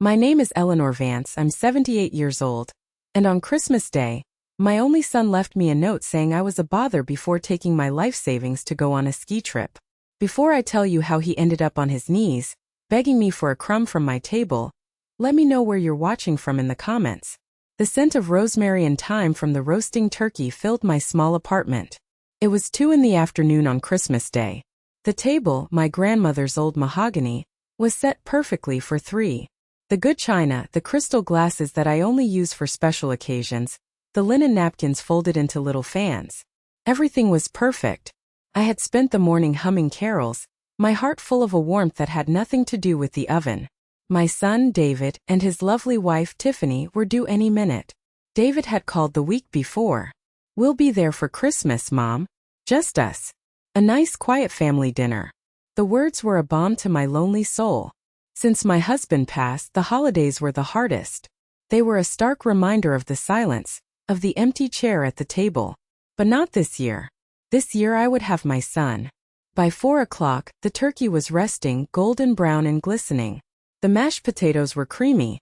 My name is Eleanor Vance, I'm 78 years old. And on Christmas Day, my only son left me a note saying I was a bother before taking my life savings to go on a ski trip. Before I tell you how he ended up on his knees, begging me for a crumb from my table, let me know where you're watching from in the comments. The scent of rosemary and thyme from the roasting turkey filled my small apartment. It was 2 in the afternoon on Christmas Day. The table, my grandmother's old mahogany, was set perfectly for 3. The good china, the crystal glasses that I only use for special occasions, the linen napkins folded into little fans. Everything was perfect. I had spent the morning humming carols, my heart full of a warmth that had nothing to do with the oven. My son, David, and his lovely wife, Tiffany, were due any minute. David had called the week before. "We'll be there for Christmas, Mom. Just us. A nice, quiet family dinner." The words were a balm to my lonely soul. Since my husband passed, the holidays were the hardest. They were a stark reminder of the silence, of the empty chair at the table. But not this year. This year I would have my son. By 4 o'clock, the turkey was resting, golden brown and glistening. The mashed potatoes were creamy,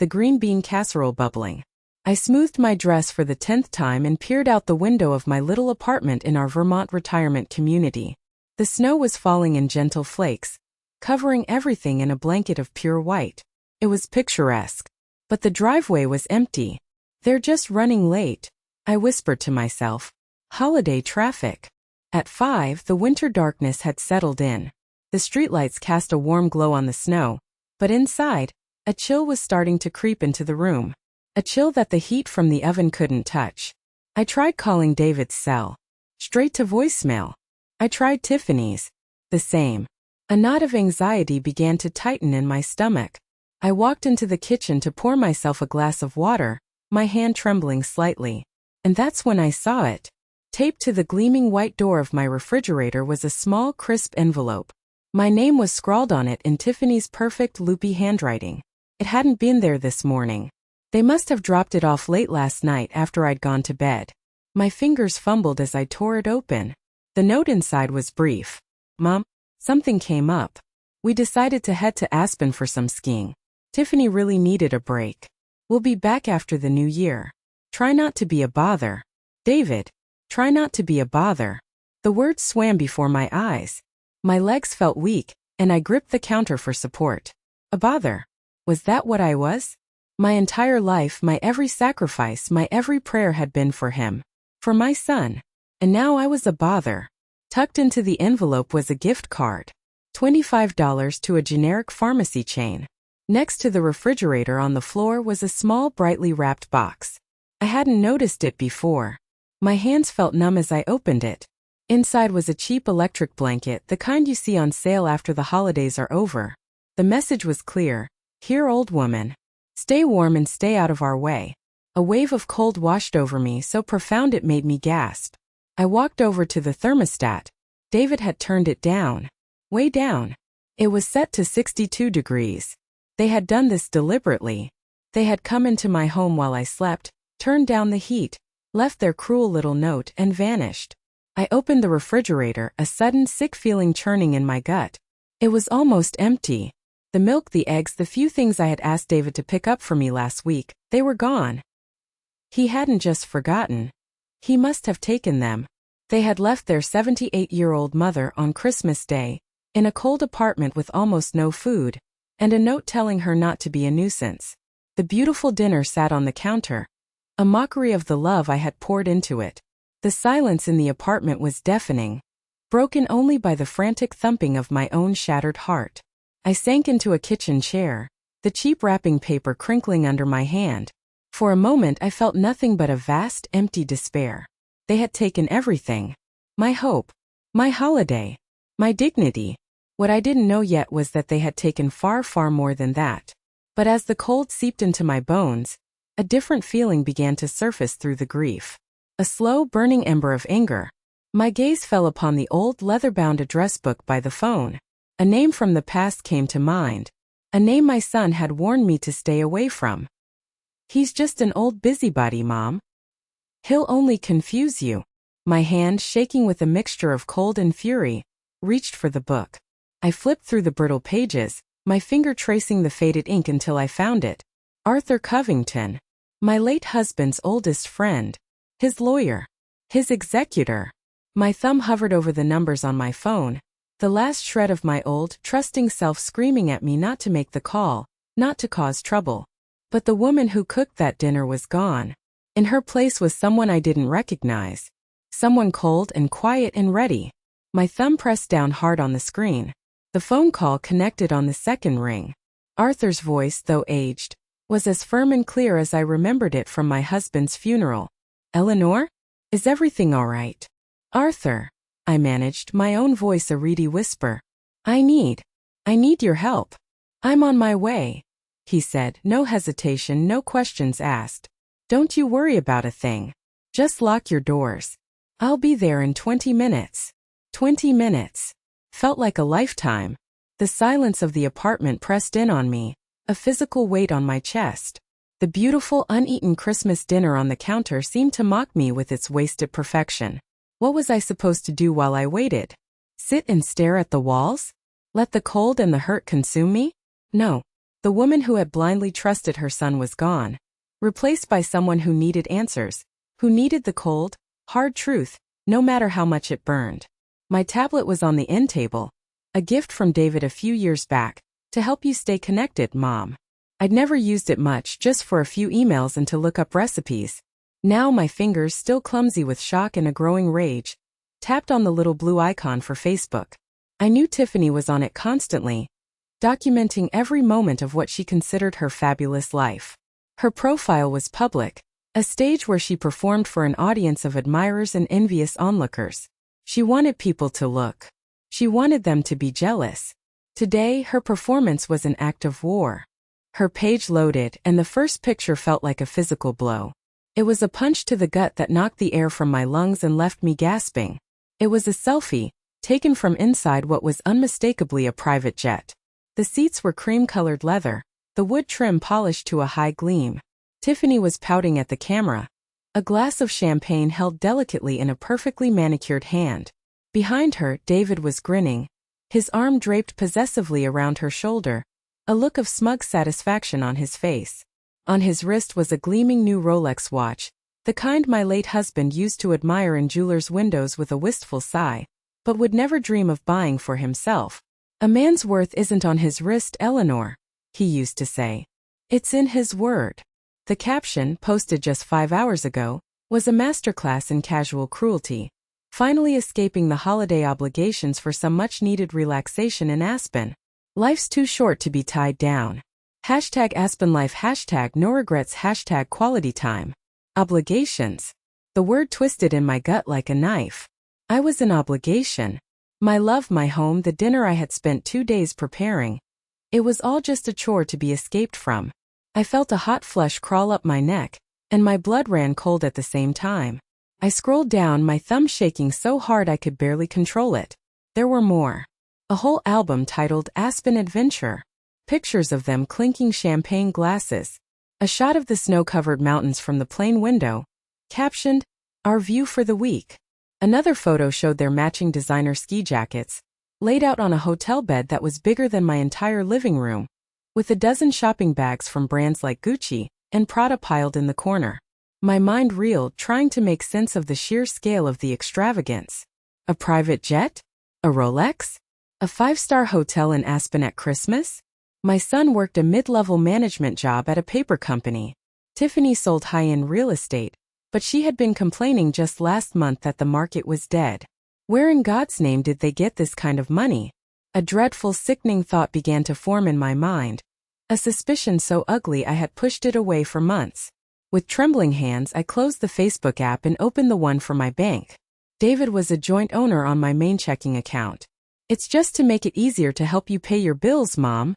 the green bean casserole bubbling. I smoothed my dress for the 10th time and peered out the window of my little apartment in our Vermont retirement community. The snow was falling in gentle flakes, covering everything in a blanket of pure white. It was picturesque. But the driveway was empty. "They're just running late," I whispered to myself. Holiday traffic. At 5, the winter darkness had settled in. The streetlights cast a warm glow on the snow, but inside, a chill was starting to creep into the room. A chill that the heat from the oven couldn't touch. I tried calling David's cell. Straight to voicemail. I tried Tiffany's. The same. A knot of anxiety began to tighten in my stomach. I walked into the kitchen to pour myself a glass of water, my hand trembling slightly. And that's when I saw it. Taped to the gleaming white door of my refrigerator was a small, crisp envelope. My name was scrawled on it in Tiffany's perfect loopy handwriting. It hadn't been there this morning. They must have dropped it off late last night after I'd gone to bed. My fingers fumbled as I tore it open. The note inside was brief. "Mom, something came up. We decided to head to Aspen for some skiing. Tiffany really needed a break. We'll be back after the new year. Try not to be a bother. David, try not to be a bother." The words swam before my eyes. My legs felt weak, and I gripped the counter for support. A bother? Was that what I was? My entire life, my every sacrifice, my every prayer had been for him. For my son. And now I was a bother. Tucked into the envelope was a gift card. $25 to a generic pharmacy chain. Next to the refrigerator on the floor was a small, brightly wrapped box. I hadn't noticed it before. My hands felt numb as I opened it. Inside was a cheap electric blanket, the kind you see on sale after the holidays are over. The message was clear. "Here, old woman. Stay warm and stay out of our way." A wave of cold washed over me, so profound it made me gasp. I walked over to the thermostat. David had turned it down. Way down. It was set to 62 degrees. They had done this deliberately. They had come into my home while I slept, turned down the heat, left their cruel little note, and vanished. I opened the refrigerator, a sudden sick feeling churning in my gut. It was almost empty. The milk, the eggs, the few things I had asked David to pick up for me last week, they were gone. He hadn't just forgotten. He must have taken them. They had left their 78-year-old mother on Christmas Day, in a cold apartment with almost no food, and a note telling her not to be a nuisance. The beautiful dinner sat on the counter, a mockery of the love I had poured into it. The silence in the apartment was deafening, broken only by the frantic thumping of my own shattered heart. I sank into a kitchen chair, the cheap wrapping paper crinkling under my hand. For a moment I felt nothing but a vast, empty despair. They had taken everything. My hope. My holiday. My dignity. What I didn't know yet was that they had taken far, far more than that. But as the cold seeped into my bones, a different feeling began to surface through the grief. A slow, burning ember of anger. My gaze fell upon the old leather-bound address book by the phone. A name from the past came to mind. A name my son had warned me to stay away from. "He's just an old busybody, Mom. He'll only confuse you." My hand, shaking with a mixture of cold and fury, reached for the book. I flipped through the brittle pages, my finger tracing the faded ink until I found it. Arthur Covington. My late husband's oldest friend. His lawyer. His executor. My thumb hovered over the numbers on my phone, the last shred of my old, trusting self screaming at me not to make the call, not to cause trouble. But the woman who cooked that dinner was gone. In her place was someone I didn't recognize. Someone cold and quiet and ready. My thumb pressed down hard on the screen. The phone call connected on the second ring. Arthur's voice, though aged, was as firm and clear as I remembered it from my husband's funeral. "Eleanor? Is everything all right?" "Arthur," I managed, my own voice a reedy whisper. I need your help. "I'm on my way," he said, no hesitation, no questions asked. "Don't you worry about a thing. Just lock your doors. I'll be there in 20 minutes. 20 minutes. Felt like a lifetime. The silence of the apartment pressed in on me, a physical weight on my chest. The beautiful, uneaten Christmas dinner on the counter seemed to mock me with its wasted perfection. What was I supposed to do while I waited? Sit and stare at the walls? Let the cold and the hurt consume me? No. The woman who had blindly trusted her son was gone, replaced by someone who needed answers, who needed the cold, hard truth, no matter how much it burned. My tablet was on the end table, a gift from David a few years back, to help you stay connected, Mom. I'd never used it much, just for a few emails and to look up recipes. Now my fingers, still clumsy with shock and a growing rage, tapped on the little blue icon for Facebook. I knew Tiffany was on it constantly, documenting every moment of what she considered her fabulous life. Her profile was public, a stage where she performed for an audience of admirers and envious onlookers. She wanted people to look. She wanted them to be jealous. Today, her performance was an act of war. Her page loaded, and the first picture felt like a physical blow. It was a punch to the gut that knocked the air from my lungs and left me gasping. It was a selfie, taken from inside what was unmistakably a private jet. The seats were cream-colored leather, the wood trim polished to a high gleam. Tiffany was pouting at the camera, a glass of champagne held delicately in a perfectly manicured hand. Behind her, David was grinning, his arm draped possessively around her shoulder, a look of smug satisfaction on his face. On his wrist was a gleaming new Rolex watch, the kind my late husband used to admire in jewelers' windows with a wistful sigh, but would never dream of buying for himself. "A man's worth isn't on his wrist, Eleanor," he used to say. "It's in his word." The caption, posted just 5 hours ago, was a masterclass in casual cruelty. Finally escaping the holiday obligations for some much-needed relaxation in Aspen. Life's too short to be tied down. Hashtag Aspen life, hashtag no regrets, hashtag quality time. Obligations. The word twisted in my gut like a knife. I was an obligation. My love, my home, the dinner I had spent 2 days preparing. It was all just a chore to be escaped from. I felt a hot flush crawl up my neck, and my blood ran cold at the same time. I scrolled down, my thumb shaking so hard I could barely control it. There were more. A whole album titled Aspen Adventure. Pictures of them clinking champagne glasses. A shot of the snow-covered mountains from the plane window, captioned, "Our view for the week." Another photo showed their matching designer ski jackets, laid out on a hotel bed that was bigger than my entire living room, with a dozen shopping bags from brands like Gucci and Prada piled in the corner. My mind reeled, trying to make sense of the sheer scale of the extravagance. A private jet? A Rolex? A 5-star hotel in Aspen at Christmas? My son worked a mid-level management job at a paper company. Tiffany sold high-end real estate, but she had been complaining just last month that the market was dead. Where in God's name did they get this kind of money? A dreadful, sickening thought began to form in my mind, a suspicion so ugly I had pushed it away for months. With trembling hands, I closed the Facebook app and opened the one for my bank. David was a joint owner on my main checking account. "It's just to make it easier to help you pay your bills, Mom,"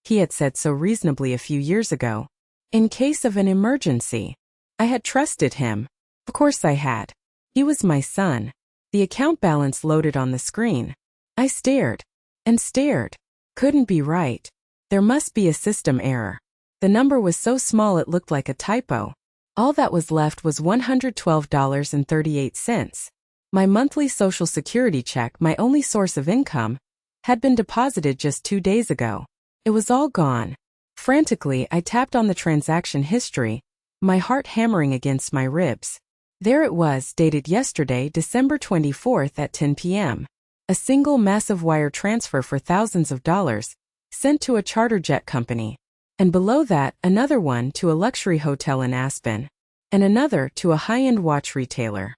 he had said so reasonably a few years ago. In case of an emergency. I had trusted him. Of course I had. He was my son. The account balance loaded on the screen. I stared. And stared. Couldn't be right. There must be a system error. The number was so small it looked like a typo. All that was left was $112.38. My monthly Social Security check, my only source of income, had been deposited just 2 days ago. It was all gone. Frantically, I tapped on the transaction history, my heart hammering against my ribs. There it was, dated yesterday, December 24th at 10 p.m. A single massive wire transfer for thousands of dollars, sent to a charter jet company. And below that, another one to a luxury hotel in Aspen. And another to a high-end watch retailer.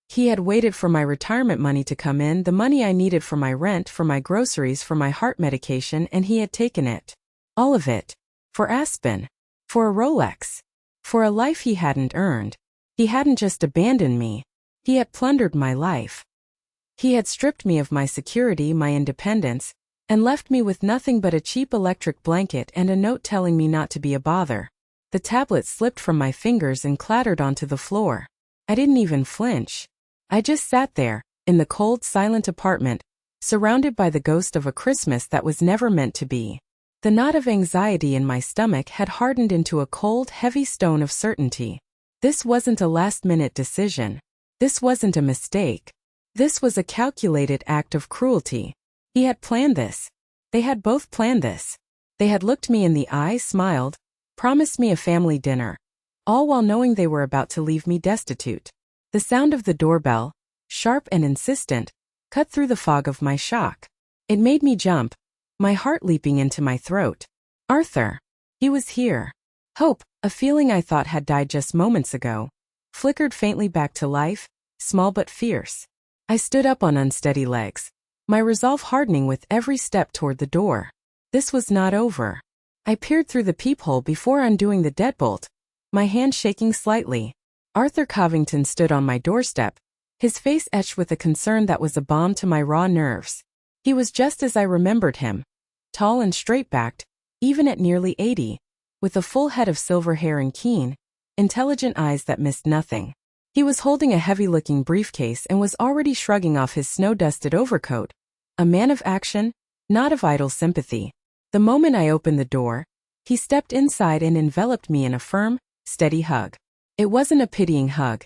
He had waited for my retirement money to come in, the money I needed for my rent, for my groceries, for my heart medication, and he had taken it. All of it. For Aspen. For a Rolex. For a life he hadn't earned. He hadn't just abandoned me. He had plundered my life. He had stripped me of my security, my independence, and left me with nothing but a cheap electric blanket and a note telling me not to be a bother. The tablet slipped from my fingers and clattered onto the floor. I didn't even flinch. I just sat there, in the cold, silent apartment, surrounded by the ghost of a Christmas that was never meant to be. The knot of anxiety in my stomach had hardened into a cold, heavy stone of certainty. This wasn't a last-minute decision. This wasn't a mistake. This was a calculated act of cruelty. He had planned this. They had both planned this. They had looked me in the eye, smiled, promised me a family dinner, all while knowing they were about to leave me destitute. The sound of the doorbell, sharp and insistent, cut through the fog of my shock. It made me jump, my heart leaping into my throat. Arthur. He was here. Hope, a feeling I thought had died just moments ago, flickered faintly back to life, small but fierce. I stood up on unsteady legs, my resolve hardening with every step toward the door. This was not over. I peered through the peephole before undoing the deadbolt, my hand shaking slightly. Arthur Covington stood on my doorstep, his face etched with a concern that was a balm to my raw nerves. He was just as I remembered him, tall and straight-backed, even at nearly 80, with a full head of silver hair and keen, intelligent eyes that missed nothing. He was holding a heavy-looking briefcase and was already shrugging off his snow-dusted overcoat, a man of action, not of idle sympathy. The moment I opened the door, he stepped inside and enveloped me in a firm, steady hug. It wasn't a pitying hug.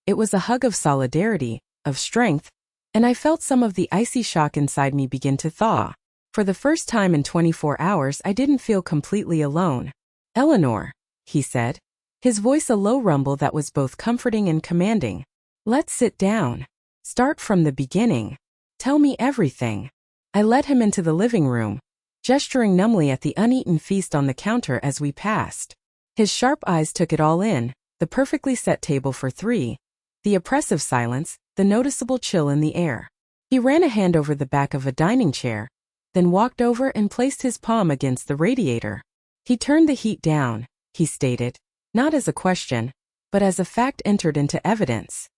It was a hug of solidarity, of strength, and I felt some of the icy shock inside me begin to thaw. For the first time in 24 hours, I didn't feel completely alone. Eleanor, he said, his voice a low rumble that was both comforting and commanding. Let's sit down. Start from the beginning. Tell me everything. I led him into the living room, gesturing numbly at the uneaten feast on the counter as we passed. His sharp eyes took it all in, the perfectly set table for three, the oppressive silence, the noticeable chill in the air. He ran a hand over the back of a dining chair, then walked over and placed his palm against the radiator. He turned the heat down, he stated, not as a question, but as a fact entered into evidence.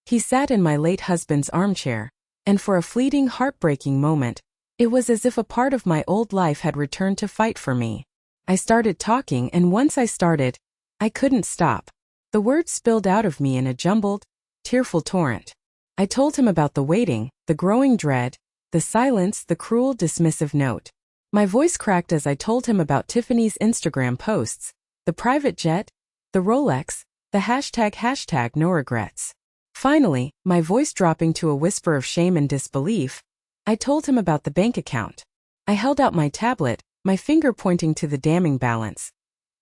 He sat in my late husband's armchair, and for a fleeting, heartbreaking moment, it was as if a part of my old life had returned to fight for me. I started talking, and once I started, I couldn't stop. The words spilled out of me in a jumbled, tearful torrent. I told him about the waiting, the growing dread, the silence, the cruel, dismissive note. My voice cracked as I told him about Tiffany's Instagram posts, the private jet, the Rolex, the hashtag no regrets. Finally, my voice dropping to a whisper of shame and disbelief, I told him about the bank account. I held out my tablet, my finger pointing to the damning balance.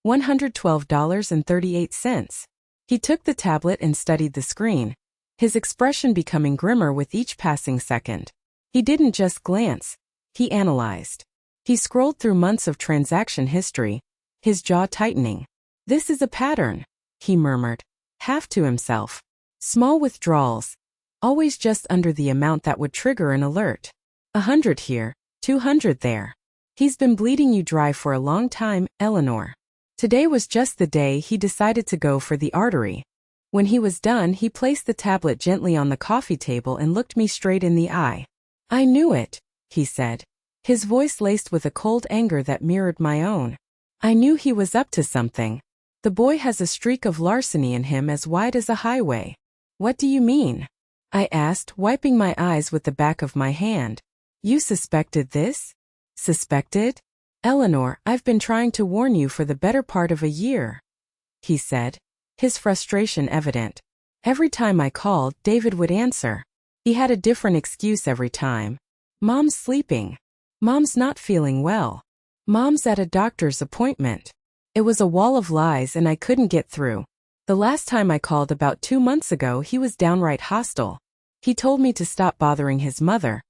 $112.38. He took the tablet and studied the screen, his expression becoming grimmer with each passing second. He didn't just glance, he analyzed. He scrolled through months of transaction history, his jaw tightening. This is a pattern, he murmured, half to himself. Small withdrawals, always just under the amount that would trigger an alert. 100 here, 200 there. He's been bleeding you dry for a long time, Eleanor. Today was just the day he decided to go for the artery. When he was done, he placed the tablet gently on the coffee table and looked me straight in the eye. I knew it, he said, his voice laced with a cold anger that mirrored my own. I knew he was up to something. The boy has a streak of larceny in him as wide as a highway. What do you mean? I asked, wiping my eyes with the back of my hand. You suspected this? Suspected? Eleanor, I've been trying to warn you for the better part of a year, he said, his frustration evident. Every time I called, David would answer. He had a different excuse every time. Mom's sleeping. Mom's not feeling well. Mom's at a doctor's appointment. It was a wall of lies and I couldn't get through. The last time I called about 2 months ago, he was downright hostile. He told me to stop bothering his mother,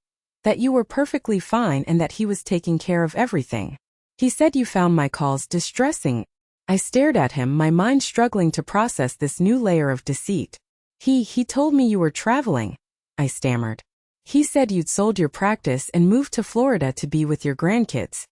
that you were perfectly fine and that he was taking care of everything. He said you found my calls distressing. I stared at him, my mind struggling to process this new layer of deceit. He told me you were traveling, I stammered. He said you'd sold your practice and moved to Florida to be with your grandkids.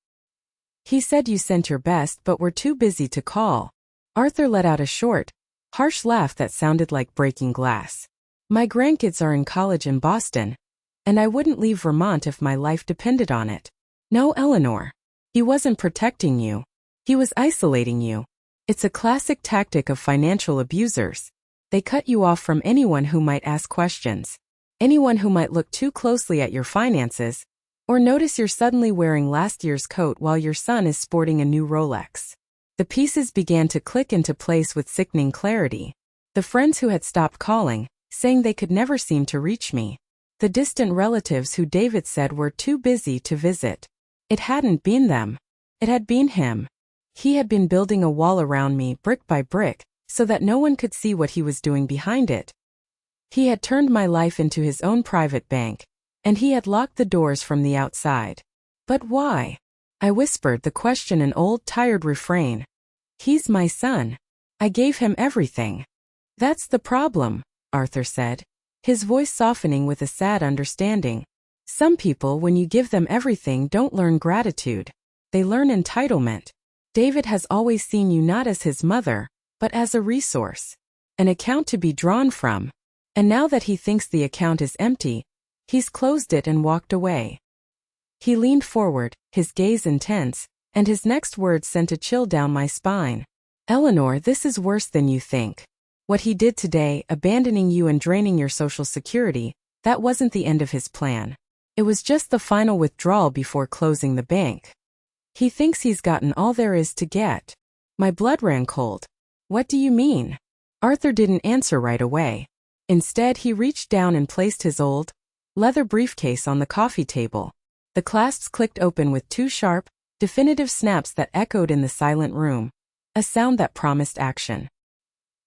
He said you sent your best but were too busy to call. Arthur let out a short, harsh laugh that sounded like breaking glass. My grandkids are in college in Boston, and I wouldn't leave Vermont if my life depended on it. No, Eleanor. He wasn't protecting you. He was isolating you. It's a classic tactic of financial abusers. They cut you off from anyone who might ask questions. Anyone who might look too closely at your finances, or notice you're suddenly wearing last year's coat while your son is sporting a new Rolex. The pieces began to click into place with sickening clarity. The friends who had stopped calling, saying they could never seem to reach me. The distant relatives who David said were too busy to visit. It hadn't been them. It had been him. He had been building a wall around me brick by brick, so that no one could see what he was doing behind it. He had turned my life into his own private bank, and he had locked the doors from the outside. But why? I whispered, the question an old, tired refrain. He's my son. I gave him everything. That's the problem, Arthur said, his voice softening with a sad understanding. Some people, when you give them everything, don't learn gratitude. They learn entitlement. David has always seen you not as his mother, but as a resource, an account to be drawn from. And now that he thinks the account is empty, he's closed it and walked away. He leaned forward, his gaze intense, and his next words sent a chill down my spine. Eleanor, this is worse than you think. What he did today, abandoning you and draining your social security, that wasn't the end of his plan. It was just the final withdrawal before closing the bank. He thinks he's gotten all there is to get. My blood ran cold. What do you mean? Arthur didn't answer right away. Instead, he reached down and placed his old, leather briefcase on the coffee table. The clasps clicked open with 2 sharp, definitive snaps that echoed in the silent room, a sound that promised action.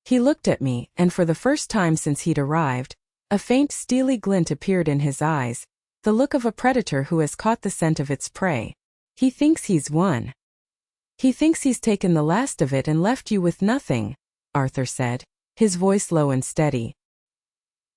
He looked at me, and for the first time since he'd arrived, a faint steely glint appeared in his eyes, the look of a predator who has caught the scent of its prey. He thinks he's won. He thinks he's taken the last of it and left you with nothing, Arthur said, his voice low and steady.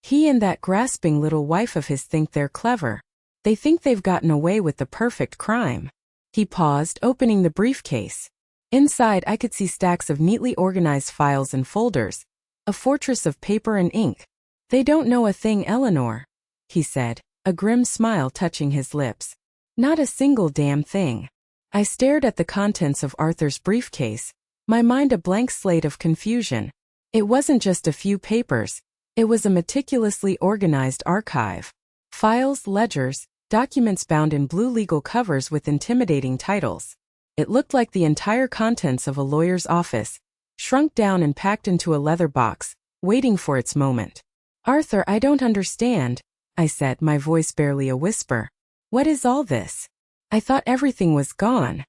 He and that grasping little wife of his think they're clever. They think they've gotten away with the perfect crime. He paused, opening the briefcase. Inside, I could see stacks of neatly organized files and folders, a fortress of paper and ink. They don't know a thing, Eleanor, he said, a grim smile touching his lips. Not a single damn thing. I stared at the contents of Arthur's briefcase, my mind a blank slate of confusion. It wasn't just a few papers. It was a meticulously organized archive. Files, ledgers, documents bound in blue legal covers with intimidating titles. It looked like the entire contents of a lawyer's office, shrunk down and packed into a leather box, waiting for its moment. Arthur, I don't understand, I said, my voice barely a whisper. What is all this? I thought everything was gone.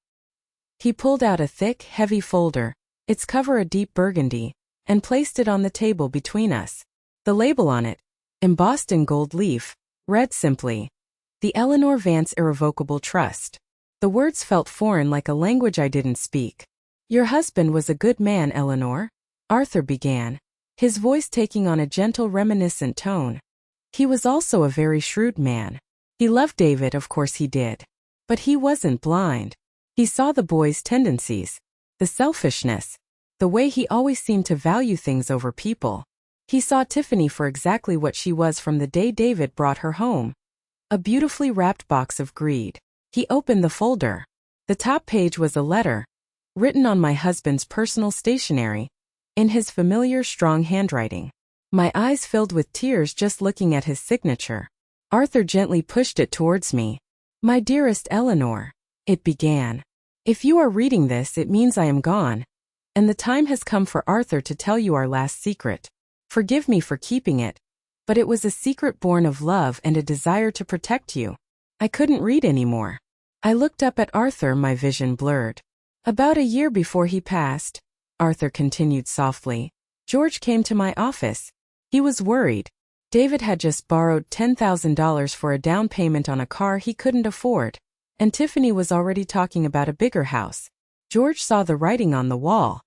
He pulled out a thick, heavy folder, its cover a deep burgundy, and placed it on the table between us. The label on it, embossed in gold leaf, read simply, "The Eleanor Vance Irrevocable Trust." The words felt foreign, like a language I didn't speak. Your husband was a good man, Eleanor, Arthur began, his voice taking on a gentle, reminiscent tone. He was also a very shrewd man. He loved David, of course he did. But he wasn't blind. He saw the boy's tendencies, the selfishness, the way he always seemed to value things over people. He saw Tiffany for exactly what she was from the day David brought her home. A beautifully wrapped box of greed. He opened the folder. The top page was a letter, written on my husband's personal stationery, in his familiar strong handwriting. My eyes filled with tears just looking at his signature. Arthur gently pushed it towards me. My dearest Eleanor, it began. If you are reading this, it means I am gone, and the time has come for Arthur to tell you our last secret. Forgive me for keeping it, but it was a secret born of love and a desire to protect you. I couldn't read anymore. I looked up at Arthur, my vision blurred. About a year before he passed, Arthur continued softly, George came to my office. He was worried. David had just borrowed $10,000 for a down payment on a car he couldn't afford, and Tiffany was already talking about a bigger house. George saw the writing on the wall.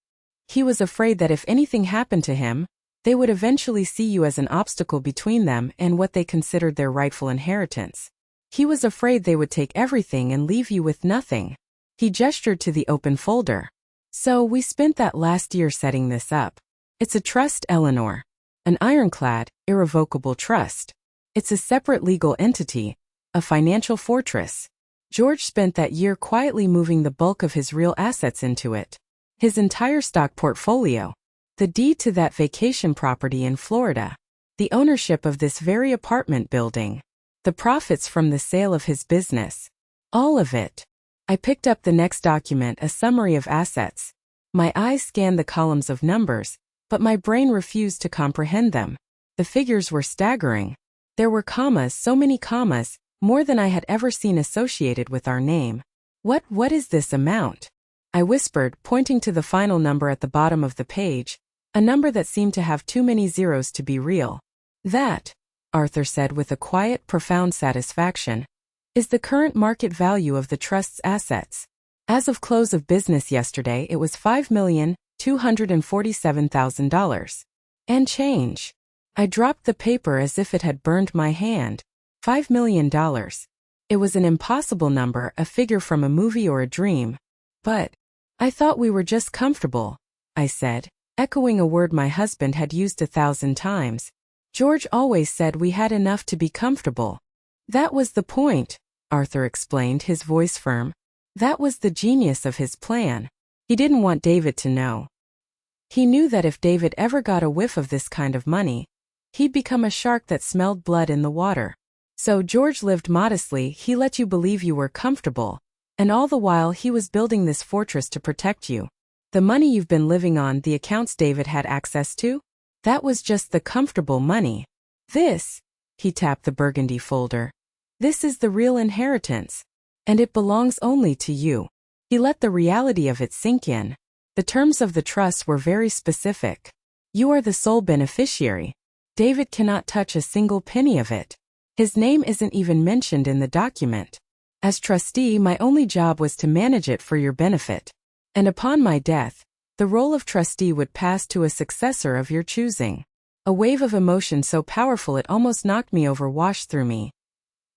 He was afraid that if anything happened to him, they would eventually see you as an obstacle between them and what they considered their rightful inheritance. He was afraid they would take everything and leave you with nothing. He gestured to the open folder. So we spent that last year setting this up. It's a trust, Eleanor. An ironclad, irrevocable trust. It's a separate legal entity, a financial fortress. George spent that year quietly moving the bulk of his real assets into it. His entire stock portfolio. The deed to that vacation property in Florida. The ownership of this very apartment building. The profits from the sale of his business. All of it. I picked up the next document, a summary of assets. My eyes scanned the columns of numbers, but my brain refused to comprehend them. The figures were staggering. There were commas, so many commas, more than I had ever seen associated with our name. What is this amount? I whispered, pointing to the final number at the bottom of the page, a number that seemed to have too many zeros to be real. That, Arthur said with a quiet, profound satisfaction, is the current market value of the trust's assets. As of close of business yesterday, it was $5,247,000. And change. I dropped the paper as if it had burned my hand. $5 million. It was an impossible number, a figure from a movie or a dream. But I thought we were just comfortable, I said, echoing a word my husband had used 1,000 times. George always said we had enough to be comfortable. That was the point, Arthur explained, his voice firm. That was the genius of his plan. He didn't want David to know. He knew that if David ever got a whiff of this kind of money, he'd become a shark that smelled blood in the water. So George lived modestly, he let you believe you were comfortable, and all the while he was building this fortress to protect you. The money you've been living on, the accounts David had access to, that was just the comfortable money. This, he tapped the burgundy folder, this is the real inheritance. And it belongs only to you. He let the reality of it sink in. The terms of the trust were very specific. You are the sole beneficiary. David cannot touch a single penny of it. His name isn't even mentioned in the document. As trustee, my only job was to manage it for your benefit. And upon my death, the role of trustee would pass to a successor of your choosing. A wave of emotion so powerful it almost knocked me over washed through me.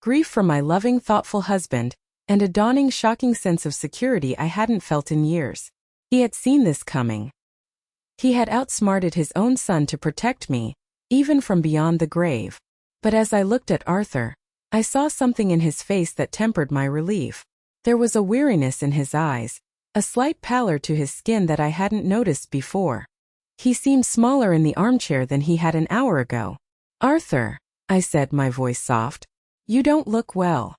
Grief for my loving, thoughtful husband, and a dawning, shocking sense of security I hadn't felt in years. He had seen this coming. He had outsmarted his own son to protect me, even from beyond the grave. But as I looked at Arthur, I saw something in his face that tempered my relief. There was a weariness in his eyes, a slight pallor to his skin that I hadn't noticed before. He seemed smaller in the armchair than he had an hour ago. Arthur, I said, my voice soft, you don't look well.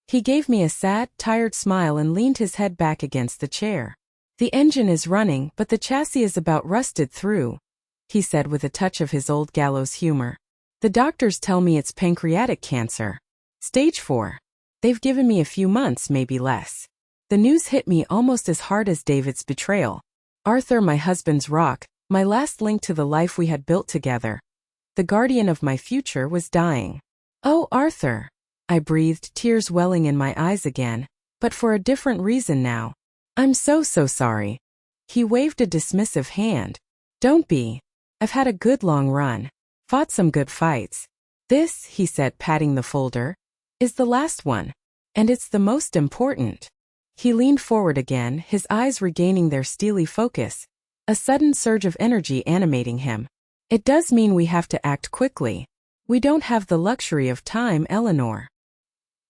He gave me a sad, tired smile and leaned his head back against the chair. The engine is running, but the chassis is about rusted through, he said with a touch of his old gallows humor. The doctors tell me it's pancreatic cancer. Stage 4. They've given me a few months, maybe less. The news hit me almost as hard as David's betrayal. Arthur, my husband's rock, my last link to the life we had built together. The guardian of my future was dying. Oh, Arthur. I breathed, tears welling in my eyes again, but for a different reason now. I'm so sorry. He waved a dismissive hand. Don't be. I've had a good long run. Fought some good fights. This, he said, patting the folder, is the last one. And it's the most important. He leaned forward again, his eyes regaining their steely focus, a sudden surge of energy animating him. It does mean we have to act quickly. We don't have the luxury of time, Eleanor.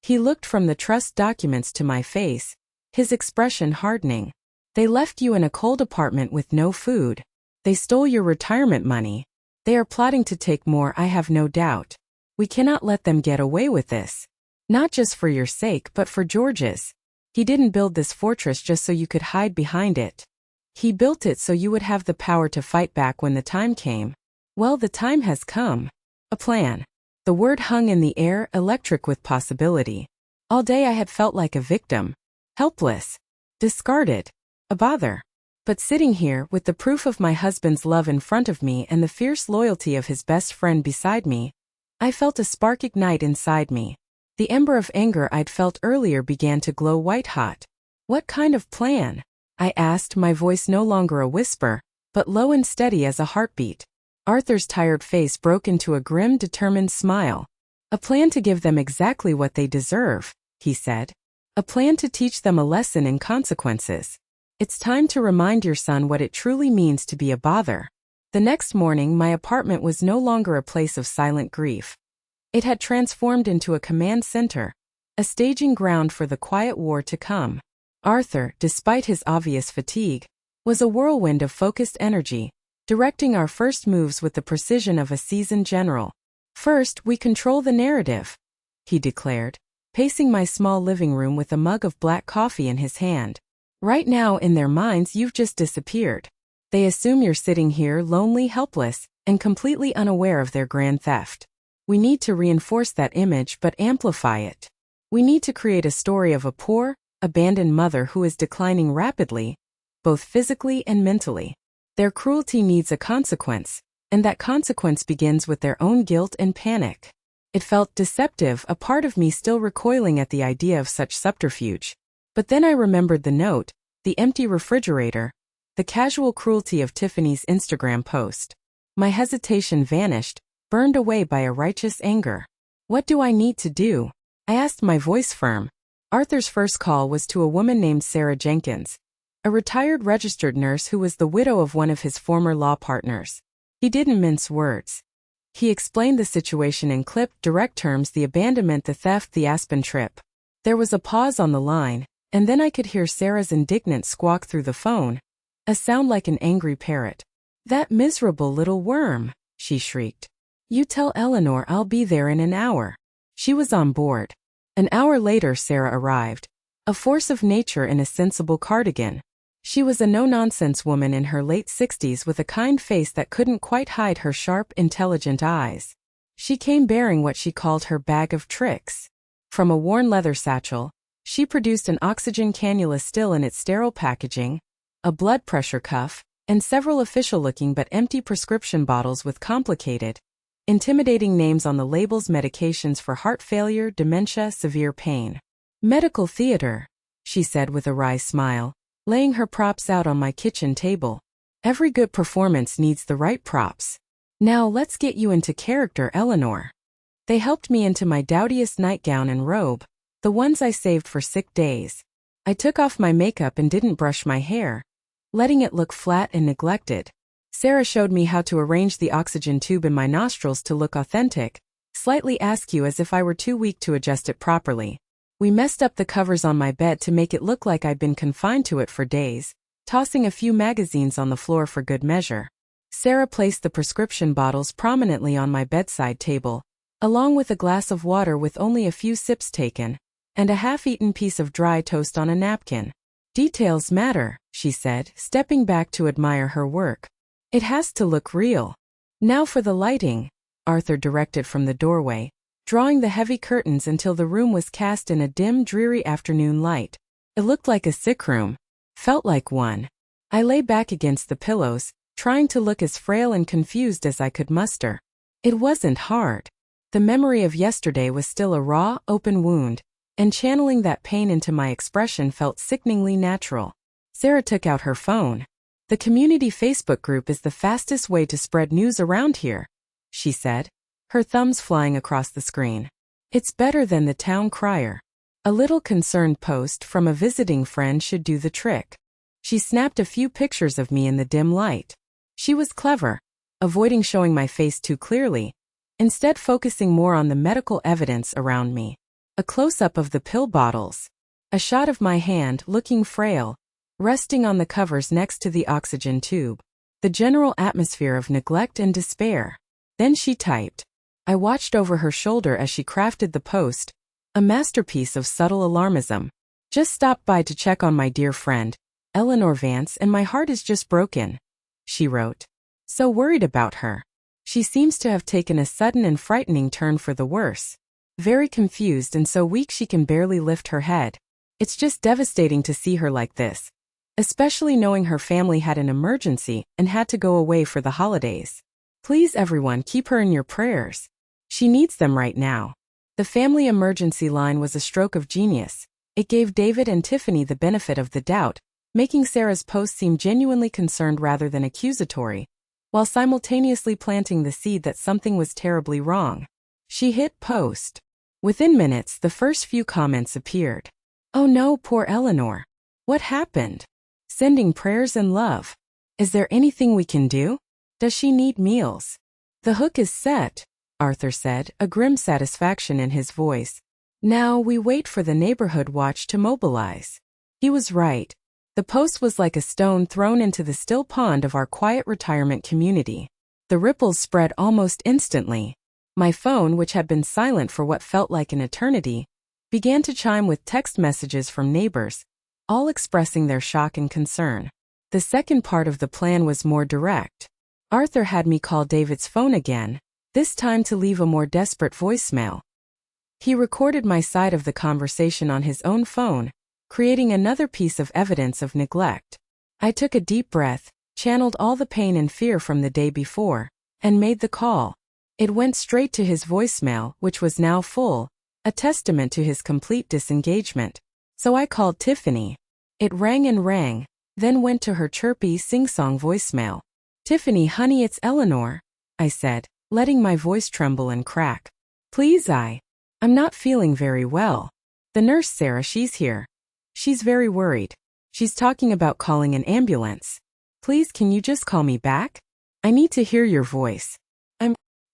He looked from the trust documents to my face, his expression hardening. They left you in a cold apartment with no food. They stole your retirement money. They are plotting to take more, I have no doubt. We cannot let them get away with this. Not just for your sake, but for George's. He didn't build this fortress just so you could hide behind it. He built it so you would have the power to fight back when the time came. Well, the time has come. A plan. The word hung in the air, electric with possibility. All day I had felt like a victim. Helpless. Discarded. A bother. But sitting here, with the proof of my husband's love in front of me and the fierce loyalty of his best friend beside me, I felt a spark ignite inside me. The ember of anger I'd felt earlier began to glow white-hot. What kind of plan? I asked, my voice no longer a whisper, but low and steady as a heartbeat. Arthur's tired face broke into a grim, determined smile. A plan to give them exactly what they deserve, he said. A plan to teach them a lesson in consequences. It's time to remind your son what it truly means to be a bother. The next morning, my apartment was no longer a place of silent grief. It had transformed into a command center, a staging ground for the quiet war to come. Arthur, despite his obvious fatigue, was a whirlwind of focused energy, directing our first moves with the precision of a seasoned general. First, we control the narrative, he declared, pacing my small living room with a mug of black coffee in his hand. Right now, in their minds, you've just disappeared. They assume you're sitting here lonely, helpless, and completely unaware of their grand theft. We need to reinforce that image but amplify it. We need to create a story of a poor, abandoned mother who is declining rapidly, both physically and mentally. Their cruelty needs a consequence, and that consequence begins with their own guilt and panic. It felt deceptive, a part of me still recoiling at the idea of such subterfuge. But then I remembered the note, the empty refrigerator, the casual cruelty of Tiffany's Instagram post. My hesitation vanished, burned away by a righteous anger. What do I need to do? I asked, my voice firm. Arthur's first call was to a woman named Sarah Jenkins, a retired registered nurse who was the widow of one of his former law partners. He didn't mince words. He explained the situation in clipped, direct terms: the abandonment, the theft, the Aspen trip. There was a pause on the line, and then I could hear Sarah's indignant squawk through the phone, a sound like an angry parrot. "That miserable little worm," she shrieked. "You tell Eleanor I'll be there in an hour." She was on board. An hour later, Sarah arrived, a force of nature in a sensible cardigan. She was a no-nonsense woman in her late 60s with a kind face that couldn't quite hide her sharp, intelligent eyes. She came bearing what she called her bag of tricks. From a worn leather satchel, she produced an oxygen cannula still in its sterile packaging, a blood pressure cuff, and several official-looking but empty prescription bottles with complicated, intimidating names on the labels: medications for heart failure, dementia, severe pain. "Medical theater," she said with a wry smile, laying her props out on my kitchen table. "Every good performance needs the right props. Now let's get you into character, Eleanor." They helped me into my dowdiest nightgown and robe, the ones I saved for sick days. I took off my makeup and didn't brush my hair, letting it look flat and neglected. Sarah showed me how to arrange the oxygen tube in my nostrils to look authentic, slightly askew as if I were too weak to adjust it properly. We messed up the covers on my bed to make it look like I'd been confined to it for days, tossing a few magazines on the floor for good measure. Sarah placed the prescription bottles prominently on my bedside table, along with a glass of water with only a few sips taken, and a half-eaten piece of dry toast on a napkin. "Details matter," she said, stepping back to admire her work. "It has to look real." "Now for the lighting," Arthur directed from the doorway, drawing the heavy curtains until the room was cast in a dim, dreary afternoon light. It looked like a sick room. Felt like one. I lay back against the pillows, trying to look as frail and confused as I could muster. It wasn't hard. The memory of yesterday was still a raw, open wound, and channeling that pain into my expression felt sickeningly natural. Sarah took out her phone. "The community Facebook group is the fastest way to spread news around here," she said, her thumbs flying across the screen. "It's better than the town crier. A little concerned post from a visiting friend should do the trick." She snapped a few pictures of me in the dim light. She was clever, avoiding showing my face too clearly, instead focusing more on the medical evidence around me. A close-up of the pill bottles. A shot of my hand, looking frail, resting on the covers next to the oxygen tube. The general atmosphere of neglect and despair. Then she typed. I watched over her shoulder as she crafted the post, a masterpiece of subtle alarmism. "Just stopped by to check on my dear friend, Eleanor Vance, and my heart is just broken," she wrote. "So worried about her. She seems to have taken a sudden and frightening turn for the worse." very confused and so weak she can barely lift her head. It's just devastating to see her like this, especially knowing her family had an emergency and had to go away for the holidays. Please everyone keep her in your prayers. She needs them right now. The family emergency line was a stroke of genius. It gave David and Tiffany the benefit of the doubt, making Sarah's post seem genuinely concerned rather than accusatory, while simultaneously planting the seed that something was terribly wrong. She hit post. Within minutes, the first few comments appeared. Oh no, poor Eleanor. What happened? Sending prayers and love. Is there anything we can do? Does she need meals? The hook is set, Arthur said, a grim satisfaction in his voice. Now we wait for the neighborhood watch to mobilize. He was right. The post was like a stone thrown into the still pond of our quiet retirement community. The ripples spread almost instantly. My phone, which had been silent for what felt like an eternity, began to chime with text messages from neighbors, all expressing their shock and concern. The second part of the plan was more direct. Arthur had me call David's phone again, this time to leave a more desperate voicemail. He recorded my side of the conversation on his own phone, creating another piece of evidence of neglect. I took a deep breath, channeled all the pain and fear from the day before, and made the call. It went straight to his voicemail, which was now full, a testament to his complete disengagement. So I called Tiffany. It rang and rang, then went to her chirpy, sing-song voicemail. Tiffany, honey, it's Eleanor, I said, letting my voice tremble and crack. Please, I'm not feeling very well. The nurse, Sarah, she's here. She's very worried. She's talking about calling an ambulance. Please, can you just call me back? I need to hear your voice.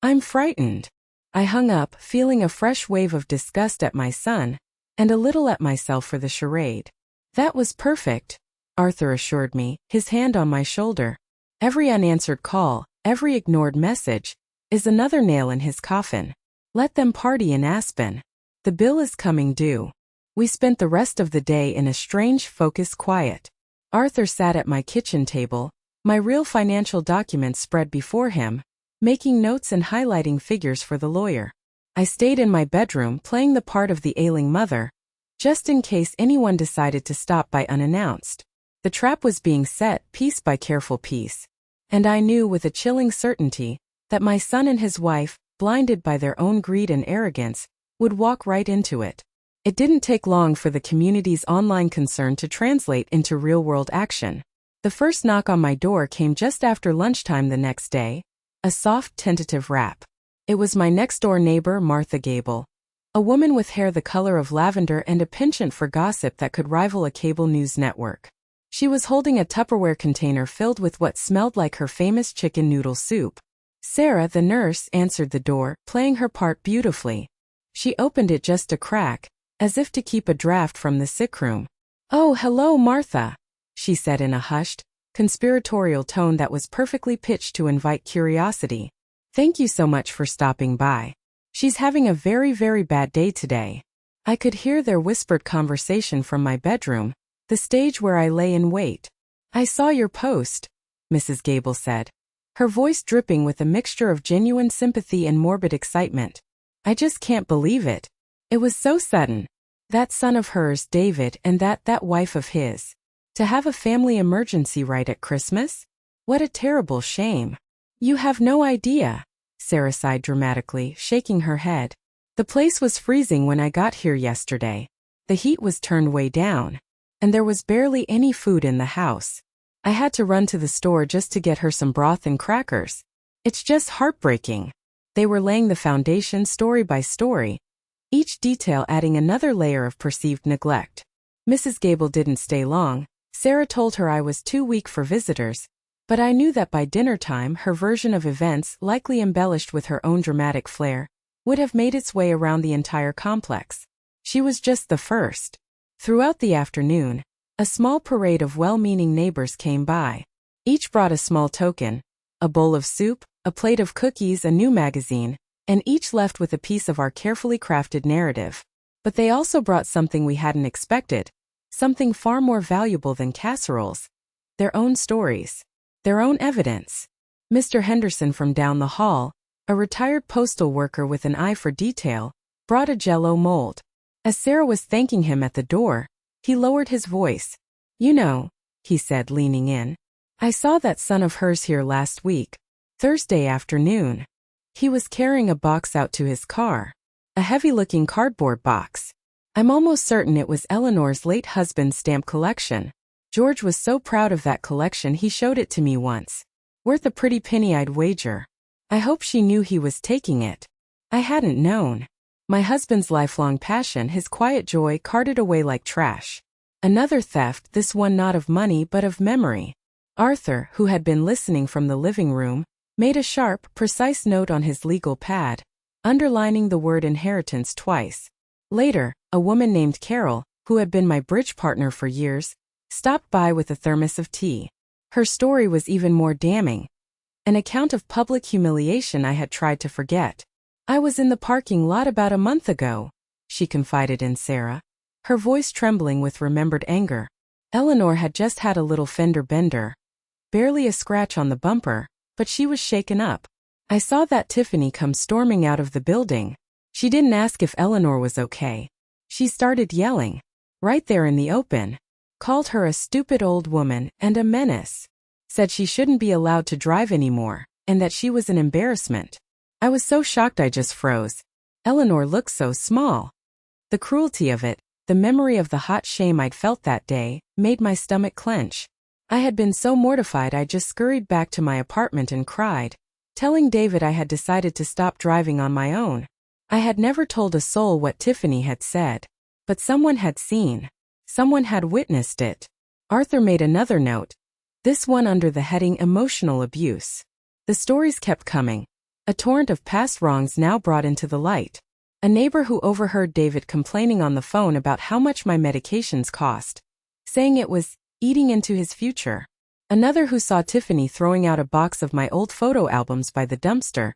I'm frightened. I hung up, feeling a fresh wave of disgust at my son, and a little at myself for the charade. That was perfect, Arthur assured me, his hand on my shoulder. Every unanswered call, every ignored message, is another nail in his coffin. Let them party in Aspen. The bill is coming due. We spent the rest of the day in a strange, focused quiet. Arthur sat at my kitchen table, my real financial documents spread before him, making notes and highlighting figures for the lawyer. I stayed in my bedroom playing the part of the ailing mother, just in case anyone decided to stop by unannounced. The trap was being set piece by careful piece. And I knew with a chilling certainty that my son and his wife, blinded by their own greed and arrogance, would walk right into it. It didn't take long for the community's online concern to translate into real-world action. The first knock on my door came just after lunchtime the next day, a soft, tentative rap. It was my next-door neighbor, Martha Gable, a woman with hair the color of lavender and a penchant for gossip that could rival a cable news network. She was holding a Tupperware container filled with what smelled like her famous chicken noodle soup. Sarah, the nurse, answered the door, playing her part beautifully. She opened it just a crack, as if to keep a draft from the sick room. "Oh, hello, Martha," she said in a hushed, conspiratorial tone that was perfectly pitched to invite curiosity. "Thank you so much for stopping by. She's having a very, very bad day today." I could hear their whispered conversation from my bedroom, the stage where I lay in wait. "I saw your post," Mrs. Gable said, her voice dripping with a mixture of genuine sympathy and morbid excitement. "I just can't believe it. It was so sudden. That son of hers, David, and that wife of his. To have a family emergency right at Christmas? What a terrible shame." "You have no idea," Sarah sighed dramatically, shaking her head. "The place was freezing when I got here yesterday. The heat was turned way down. And there was barely any food in the house. I had to run to the store just to get her some broth and crackers. It's just heartbreaking." They were laying the foundation story by story, each detail adding another layer of perceived neglect. Mrs. Gable didn't stay long. Sarah told her I was too weak for visitors, but I knew that by dinner time her version of events, likely embellished with her own dramatic flair, would have made its way around the entire complex. She was just the first. Throughout the afternoon, a small parade of well-meaning neighbors came by. Each brought a small token, a bowl of soup, a plate of cookies, a new magazine, and each left with a piece of our carefully crafted narrative. But they also brought something we hadn't expected, something far more valuable than casseroles. Their own stories. Their own evidence. Mr. Henderson from down the hall, a retired postal worker with an eye for detail, brought a Jell-O mold. As Sarah was thanking him at the door, he lowered his voice. "You know," he said, leaning in, "I saw that son of hers here last week, Thursday afternoon." He was carrying a box out to his car. A heavy-looking cardboard box. I'm almost certain it was Eleanor's late husband's stamp collection. George was so proud of that collection he showed it to me once. Worth a pretty penny, I'd wager. I hope she knew he was taking it. I hadn't known. My husband's lifelong passion, his quiet joy, carted away like trash. Another theft, this one not of money but of memory. Arthur, who had been listening from the living room, made a sharp, precise note on his legal pad, underlining the word inheritance twice. Later, a woman named Carol, who had been my bridge partner for years, stopped by with a thermos of tea. Her story was even more damning. An account of public humiliation I had tried to forget. "I was in the parking lot about a month ago," she confided in Sarah, her voice trembling with remembered anger. Eleanor had just had a little fender bender. Barely a scratch on the bumper, but she was shaken up. "I saw that Tiffany come storming out of the building. She didn't ask if Eleanor was okay. She started yelling. Right there in the open. Called her a stupid old woman and a menace. Said she shouldn't be allowed to drive anymore, and that she was an embarrassment." I was so shocked I just froze. Eleanor looked so small. The cruelty of it, the memory of the hot shame I'd felt that day, made my stomach clench. I had been so mortified I just scurried back to my apartment and cried, telling David I had decided to stop driving on my own. I had never told a soul what Tiffany had said, but someone had seen. Someone had witnessed it. Arthur made another note, this one under the heading emotional abuse. The stories kept coming. A torrent of past wrongs now brought into the light. A neighbor who overheard David complaining on the phone about how much my medications cost, saying it was eating into his future. Another who saw Tiffany throwing out a box of my old photo albums by the dumpster,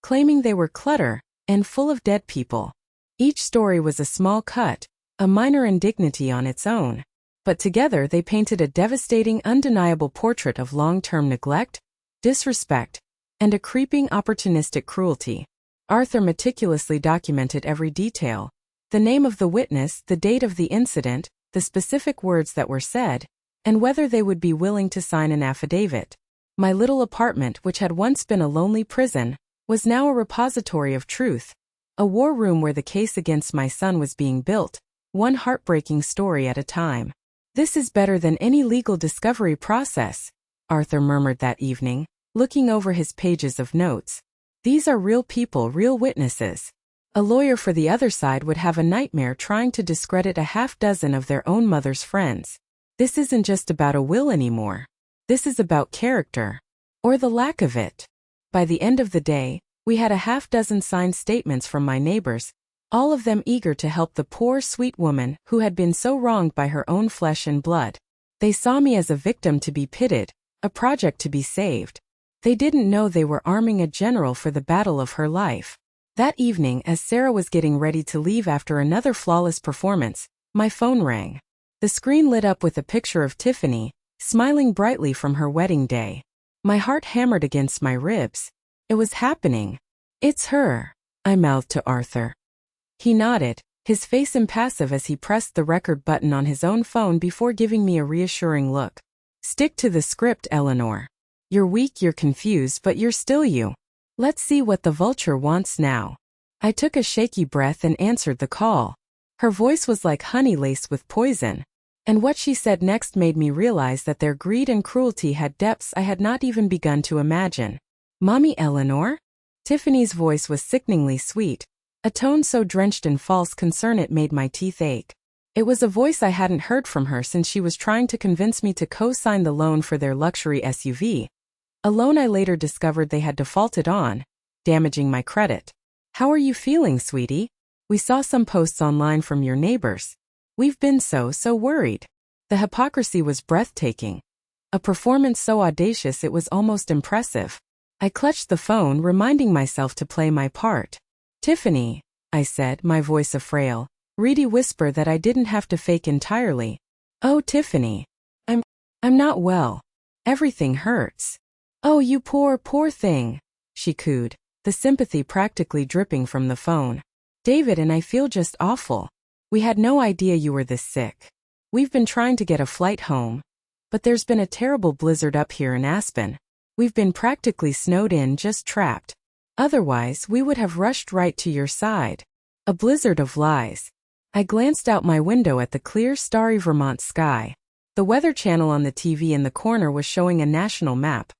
claiming they were clutter and full of dead people. Each story was a small cut, a minor indignity on its own, but together they painted a devastating, undeniable portrait of long-term neglect, disrespect, and a creeping, opportunistic cruelty. Arthur meticulously documented every detail. The name of the witness, the date of the incident, the specific words that were said, and whether they would be willing to sign an affidavit. My little apartment, which had once been a lonely prison, was now a repository of truth, a war room where the case against my son was being built, one heartbreaking story at a time. "This is better than any legal discovery process," Arthur murmured that evening, looking over his pages of notes. "These are real people, real witnesses. A lawyer for the other side would have a nightmare trying to discredit a half-dozen of their own mother's friends. This isn't just about a will anymore. This is about character. Or the lack of it." By the end of the day, we had a half-dozen signed statements from my neighbors, all of them eager to help the poor, sweet woman who had been so wronged by her own flesh and blood. They saw me as a victim to be pitied, a project to be saved. They didn't know they were arming a general for the battle of her life. That evening, as Sarah was getting ready to leave after another flawless performance, my phone rang. The screen lit up with a picture of Tiffany, smiling brightly from her wedding day. My heart hammered against my ribs. It was happening. "It's her," I mouthed to Arthur. He nodded, his face impassive as he pressed the record button on his own phone before giving me a reassuring look. "Stick to the script, Eleanor. You're weak, you're confused, but you're still you. Let's see what the vulture wants now." I took a shaky breath and answered the call. Her voice was like honey laced with poison, and what she said next made me realize that their greed and cruelty had depths I had not even begun to imagine. "Mommy Eleanor?" Tiffany's voice was sickeningly sweet, a tone so drenched in false concern it made my teeth ache. It was a voice I hadn't heard from her since she was trying to convince me to co-sign the loan for their luxury SUV, a loan I later discovered they had defaulted on, damaging my credit. "How are you feeling, sweetie? We saw some posts online from your neighbors. We've been so worried." The hypocrisy was breathtaking. A performance so audacious it was almost impressive. I clutched the phone, reminding myself to play my part. "Tiffany," I said, my voice a frail, reedy whisper that I didn't have to fake entirely. "Oh, Tiffany. I'm not well. Everything hurts." "Oh, you poor thing," she cooed, the sympathy practically dripping from the phone. David and I feel just awful. We had no idea you were this sick. We've been trying to get a flight home, but there's been a terrible blizzard up here in Aspen. We've been practically snowed in, just trapped. Otherwise, we would have rushed right to your side. A blizzard of lies. I glanced out my window at the clear, starry Vermont sky. The Weather Channel on the TV in the corner was showing a national map.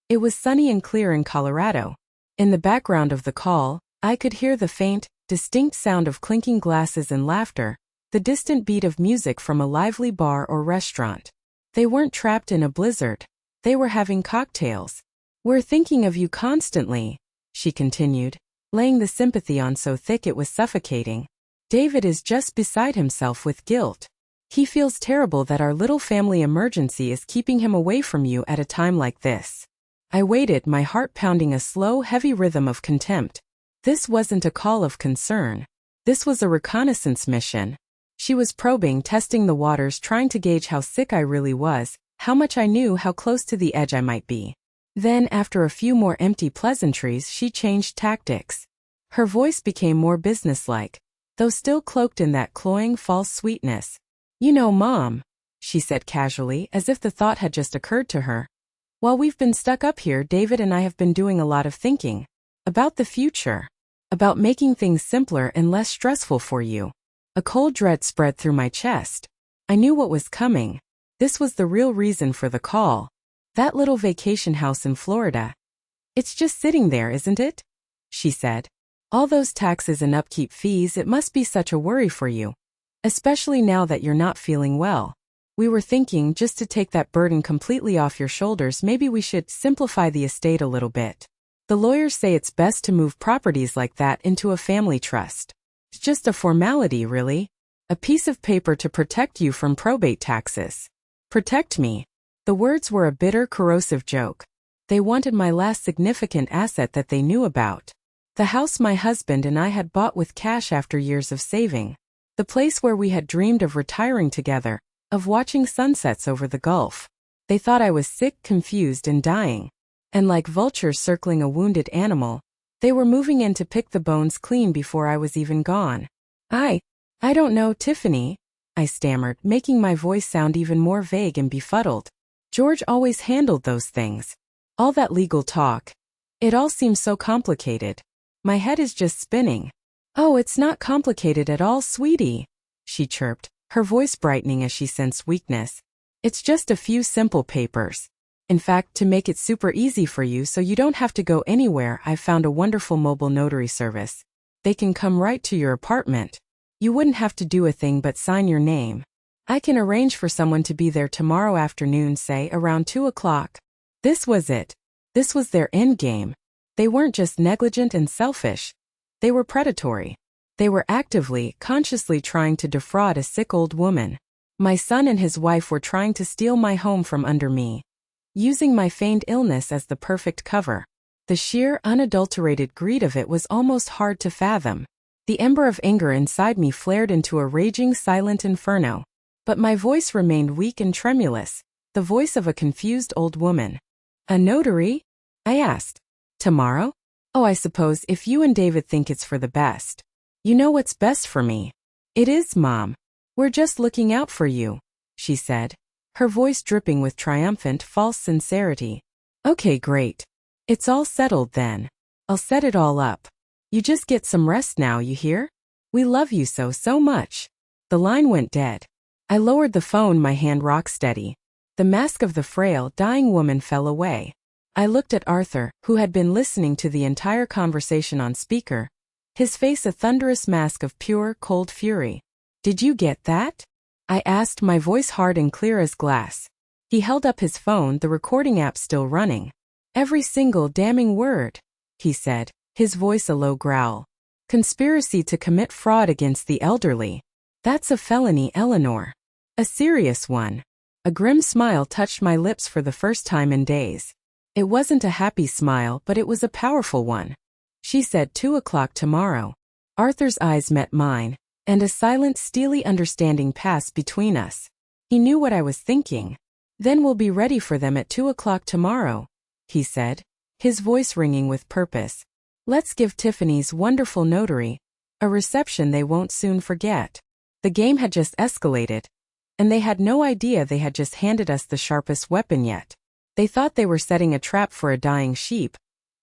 It was sunny and clear in Colorado. In the background of the call, I could hear the faint, distinct sound of clinking glasses and laughter, the distant beat of music from a lively bar or restaurant. They weren't trapped in a blizzard. They were having cocktails. We're thinking of you constantly, she continued, laying the sympathy on so thick it was suffocating. David is just beside himself with guilt. He feels terrible that our little family emergency is keeping him away from you at a time like this. I waited, my heart pounding a slow, heavy rhythm of contempt. This wasn't a call of concern. This was a reconnaissance mission. She was probing, testing the waters, trying to gauge how sick I really was, how much I knew, how close to the edge I might be. Then, after a few more empty pleasantries, she changed tactics. Her voice became more businesslike, though still cloaked in that cloying false sweetness. You know, Mom, she said casually, as if the thought had just occurred to her. While we've been stuck up here, David and I have been doing a lot of thinking. About the future. About making things simpler and less stressful for you. A cold dread spread through my chest. I knew what was coming. This was the real reason for the call. That little vacation house in Florida. It's just sitting there, isn't it? She said. All those taxes and upkeep fees, it must be such a worry for you. Especially now that you're not feeling well. We were thinking, just to take that burden completely off your shoulders, maybe we should simplify the estate a little bit. The lawyers say it's best to move properties like that into a family trust. It's just a formality, really. A piece of paper to protect you from probate taxes. Protect me. The words were a bitter, corrosive joke. They wanted my last significant asset that they knew about. The house my husband and I had bought with cash after years of saving. The place where we had dreamed of retiring together, of watching sunsets over the Gulf. They thought I was sick, confused, and dying. And like vultures circling a wounded animal, they were moving in to pick the bones clean before I was even gone. I don't know, Tiffany, I stammered, making my voice sound even more vague and befuddled. George always handled those things. All that legal talk. It all seems so complicated. My head is just spinning. Oh, it's not complicated at all, sweetie, she chirped, her voice brightening as she sensed weakness. It's just a few simple papers. In fact, to make it super easy for you so you don't have to go anywhere, I've found a wonderful mobile notary service. They can come right to your apartment. You wouldn't have to do a thing but sign your name. I can arrange for someone to be there tomorrow afternoon, say around 2 o'clock. This was it. This was their end game. They weren't just negligent and selfish. They were predatory. They were actively, consciously trying to defraud a sick old woman. My son and his wife were trying to steal my home from under me, using my feigned illness as the perfect cover. The sheer, unadulterated greed of it was almost hard to fathom. The ember of anger inside me flared into a raging, silent inferno. But my voice remained weak and tremulous, the voice of a confused old woman. A notary? I asked. Tomorrow? Oh, I suppose if you and David think it's for the best. You know what's best for me. It is, Mom. We're just looking out for you, she said, her voice dripping with triumphant, false sincerity. Okay, great. It's all settled then. I'll set it all up. You just get some rest now, you hear? We love you so, so much. The line went dead. I lowered the phone, my hand rock steady. The mask of the frail, dying woman fell away. I looked at Arthur, who had been listening to the entire conversation on speaker, his face a thunderous mask of pure, cold fury. Did you get that? I asked, my voice hard and clear as glass. He held up his phone, the recording app still running. Every single damning word, he said, his voice a low growl. Conspiracy to commit fraud against the elderly. That's a felony, Eleanor. A serious one. A grim smile touched my lips for the first time in days. It wasn't a happy smile, but it was a powerful one. She said 2 o'clock tomorrow. Arthur's eyes met mine, and a silent, steely understanding passed between us. He knew what I was thinking. Then we'll be ready for them at 2 o'clock tomorrow, he said, his voice ringing with purpose. Let's give Tiffany's wonderful notary A reception they won't soon forget. The game had just escalated, and they had no idea they had just handed us the sharpest weapon yet. They thought they were setting a trap for a dying sheep,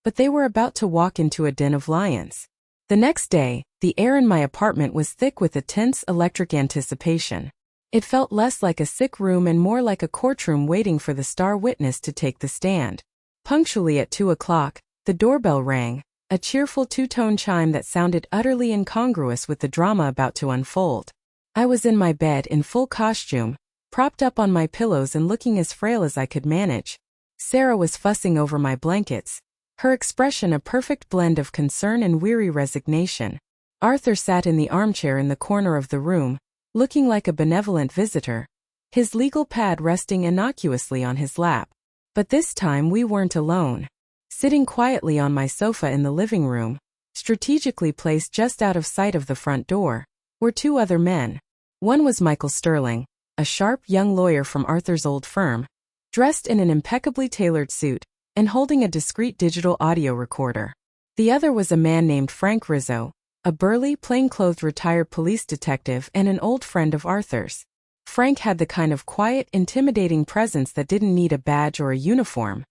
but they were about to walk into a den of lions. The next day, the air in my apartment was thick with a tense electric anticipation. It felt less like a sick room and more like a courtroom waiting for the star witness to take the stand. Punctually at 2 o'clock, the doorbell rang, a cheerful two-tone chime that sounded utterly incongruous with the drama about to unfold. I was in my bed in full costume, propped up on my pillows and looking as frail as I could manage. Sarah was fussing over my blankets, her expression a perfect blend of concern and weary resignation. Arthur sat in the armchair in the corner of the room, looking like a benevolent visitor, his legal pad resting innocuously on his lap. But this time we weren't alone. Sitting quietly on my sofa in the living room, strategically placed just out of sight of the front door, were two other men. One was Michael Sterling, a sharp young lawyer from Arthur's old firm, dressed in an impeccably tailored suit and holding a discreet digital audio recorder. The other was a man named Frank Rizzo, a burly, plainclothed retired police detective and an old friend of Arthur's. Frank had the kind of quiet, intimidating presence that didn't need a badge or a uniform.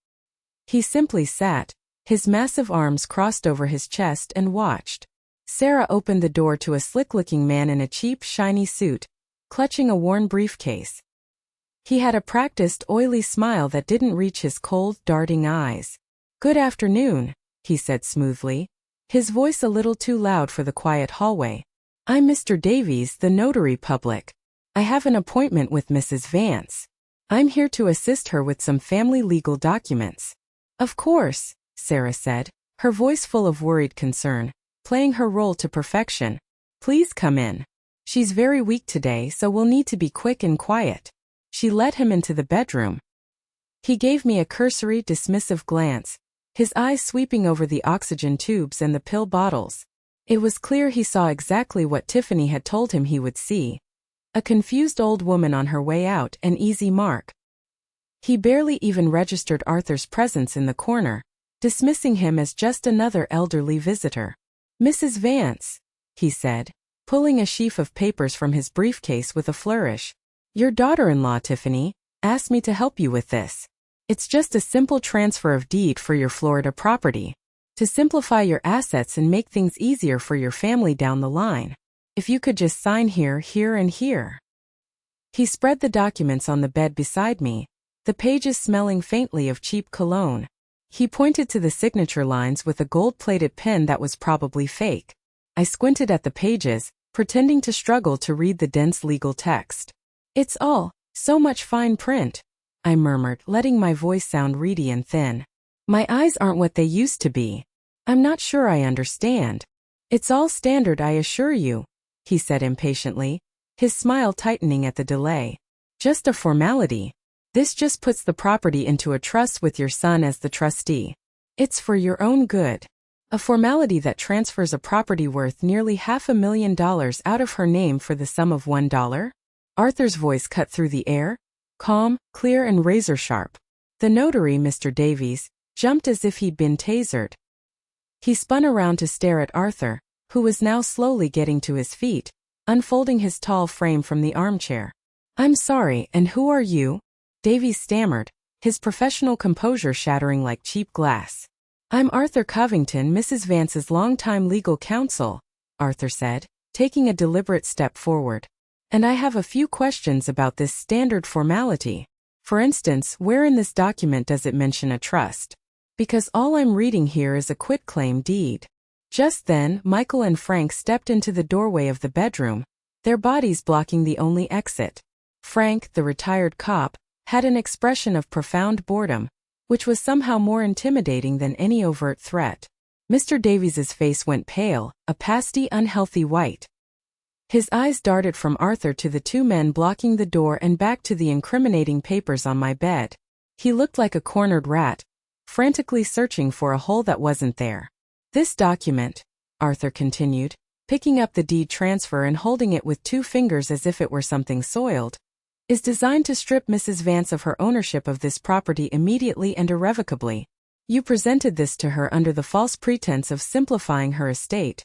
He simply sat, his massive arms crossed over his chest and watched. Sarah opened the door to a slick-looking man in a cheap, shiny suit, clutching a worn briefcase. He had a practiced, oily smile that didn't reach his cold, darting eyes. "Good afternoon," he said smoothly, his voice a little too loud for the quiet hallway. "I'm Mr. Davies, the notary public. I have an appointment with Mrs. Vance. I'm here to assist her with some family legal documents." "Of course," Sarah said, her voice full of worried concern, playing her role to perfection. "Please come in. She's very weak today, so we'll need to be quick and quiet." She led him into the bedroom. He gave me a cursory, dismissive glance, his eyes sweeping over the oxygen tubes and the pill bottles. It was clear he saw exactly what Tiffany had told him he would see. A confused old woman on her way out, an easy mark. He barely even registered Arthur's presence in the corner, dismissing him as just another elderly visitor. "Mrs. Vance," he said, pulling a sheaf of papers from his briefcase with a flourish. "Your daughter-in-law, Tiffany, asked me to help you with this. It's just a simple transfer of deed for your Florida property, to simplify your assets and make things easier for your family down the line. If you could just sign here, here, and here." He spread the documents on the bed beside me, the pages smelling faintly of cheap cologne. He pointed to the signature lines with a gold-plated pen that was probably fake. I squinted at the pages, pretending to struggle to read the dense legal text. "It's all so much fine print," I murmured, letting my voice sound reedy and thin. "My eyes aren't what they used to be. I'm not sure I understand." "It's all standard, I assure you," he said impatiently, his smile tightening at the delay. "Just a formality. This just puts the property into a trust with your son as the trustee. It's for your own good. A formality that transfers a property worth nearly $500,000 out of her name for the sum of $1. Arthur's voice cut through the air, calm, clear and razor-sharp. The notary, Mr. Davies, jumped as if he'd been tasered. He spun around to stare at Arthur, who was now slowly getting to his feet, unfolding his tall frame from the armchair. "I'm sorry, and who are you?" Davies stammered, his professional composure shattering like cheap glass. "I'm Arthur Covington, Mrs. Vance's longtime legal counsel," Arthur said, taking a deliberate step forward. "And I have a few questions about this standard formality. For instance, where in this document does it mention a trust? Because all I'm reading here is a quitclaim deed." Just then, Michael and Frank stepped into the doorway of the bedroom, their bodies blocking the only exit. Frank, the retired cop, had an expression of profound boredom, which was somehow more intimidating than any overt threat. Mr. Davies's face went pale, a pasty, unhealthy white. His eyes darted from Arthur to the two men blocking the door and back to the incriminating papers on my bed. He looked like a cornered rat, frantically searching for a hole that wasn't there. "This document," Arthur continued, picking up the deed transfer and holding it with 2 fingers as if it were something soiled, "is designed to strip Mrs. Vance of her ownership of this property immediately and irrevocably. You presented this to her under the false pretense of simplifying her estate.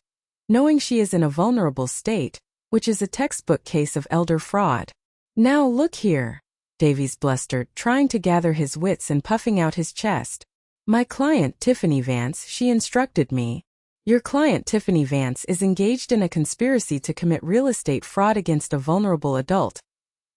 knowing she is in a vulnerable state, which is a textbook case of elder fraud. Now look here, Davies blustered, trying to gather his wits and puffing out his chest. My client, Tiffany Vance, she instructed me. Your client, Tiffany Vance, is engaged in a conspiracy to commit real estate fraud against a vulnerable adult.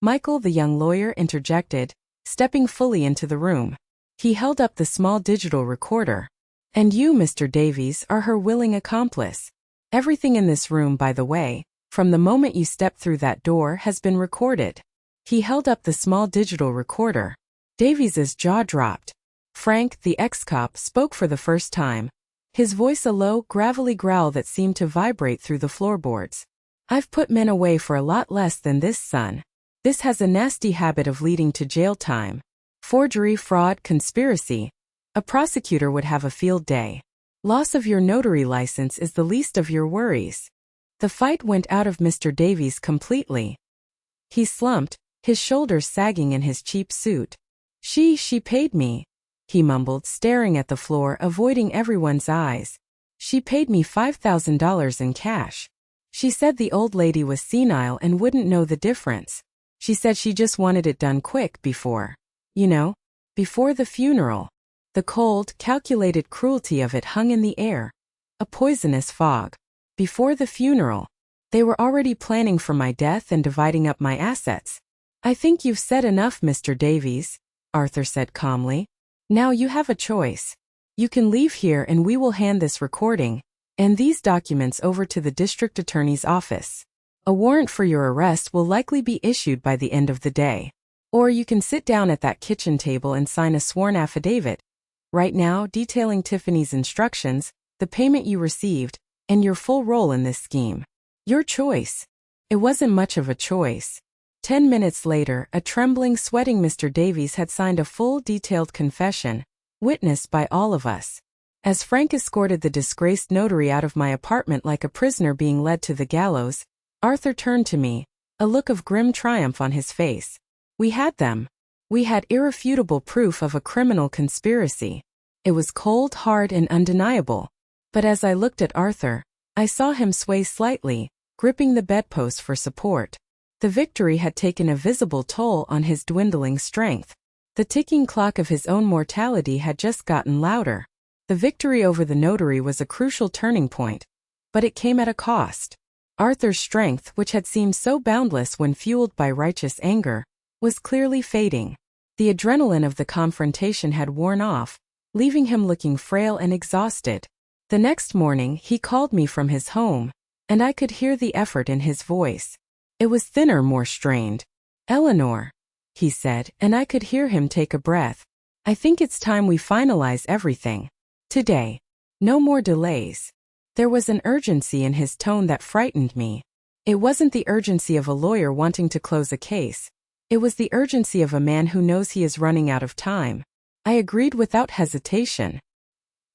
Michael, the young lawyer, interjected, stepping fully into the room. He held up the small digital recorder. And you, Mr. Davies, are her willing accomplice. Everything in this room, by the way, from the moment you stepped through that door, has been recorded. He held up the small digital recorder. Davies's jaw dropped. Frank, the ex-cop, spoke for the first time. His voice a low, gravelly growl that seemed to vibrate through the floorboards. I've put men away for a lot less than this, son. This has a nasty habit of leading to jail time. Forgery, fraud, conspiracy. A prosecutor would have a field day. Loss of your notary license is the least of your worries. The fight went out of Mr. Davies completely. He slumped, his shoulders sagging in his cheap suit. She paid me, he mumbled, staring at the floor, avoiding everyone's eyes. She paid me $5,000 in cash. She said the old lady was senile and wouldn't know the difference. She said she just wanted it done quick before the funeral. The cold, calculated cruelty of it hung in the air. A poisonous fog. Before the funeral. They were already planning for my death and dividing up my assets. I think you've said enough, Mr. Davies, Arthur said calmly. Now you have a choice. You can leave here and we will hand this recording and these documents over to the district attorney's office. A warrant for your arrest will likely be issued by the end of the day. Or you can sit down at that kitchen table and sign a sworn affidavit, right now detailing Tiffany's instructions, the payment you received, and your full role in this scheme. Your choice. It wasn't much of a choice. 10 minutes later, a trembling, sweating Mr. Davies had signed a full, detailed confession, witnessed by all of us. As Frank escorted the disgraced notary out of my apartment like a prisoner being led to the gallows, Arthur turned to me, a look of grim triumph on his face. We had them. We had irrefutable proof of a criminal conspiracy. It was cold, hard, and undeniable. But as I looked at Arthur, I saw him sway slightly, gripping the bedpost for support. The victory had taken a visible toll on his dwindling strength. The ticking clock of his own mortality had just gotten louder. The victory over the notary was a crucial turning point. But it came at a cost. Arthur's strength, which had seemed so boundless when fueled by righteous anger, was clearly fading. The adrenaline of the confrontation had worn off, leaving him looking frail and exhausted. The next morning, he called me from his home, and I could hear the effort in his voice. It was thinner, more strained. Eleanor, he said, and I could hear him take a breath. I think it's time we finalize everything. Today. No more delays. There was an urgency in his tone that frightened me. It wasn't the urgency of a lawyer wanting to close a case. It was the urgency of a man who knows he is running out of time. I agreed without hesitation.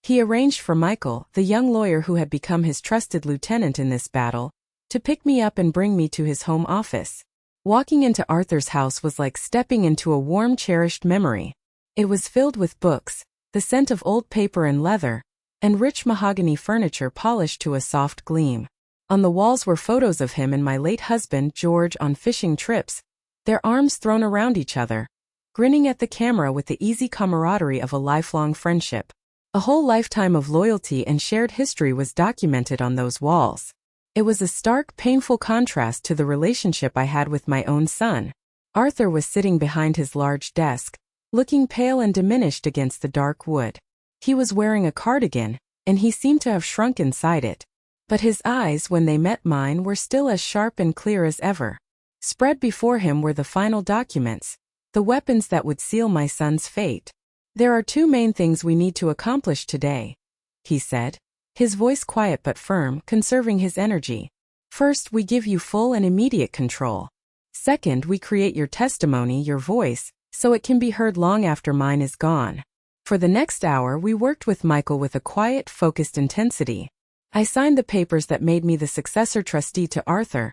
He arranged for Michael, the young lawyer who had become his trusted lieutenant in this battle, to pick me up and bring me to his home office. Walking into Arthur's house was like stepping into a warm, cherished memory. It was filled with books, the scent of old paper and leather, and rich mahogany furniture polished to a soft gleam. On the walls were photos of him and my late husband, George, on fishing trips, their arms thrown around each other, grinning at the camera with the easy camaraderie of a lifelong friendship. A whole lifetime of loyalty and shared history was documented on those walls. It was a stark, painful contrast to the relationship I had with my own son. Arthur was sitting behind his large desk, looking pale and diminished against the dark wood. He was wearing a cardigan, and he seemed to have shrunk inside it. But his eyes, when they met mine, were still as sharp and clear as ever. Spread before him were the final documents, the weapons that would seal my son's fate. There are two main things we need to accomplish today, he said, his voice quiet but firm, conserving his energy. First, we give you full and immediate control. Second, we create your testimony, your voice, so it can be heard long after mine is gone. For the next hour, we worked with Michael with a quiet, focused intensity. I signed the papers that made me the successor trustee to Arthur,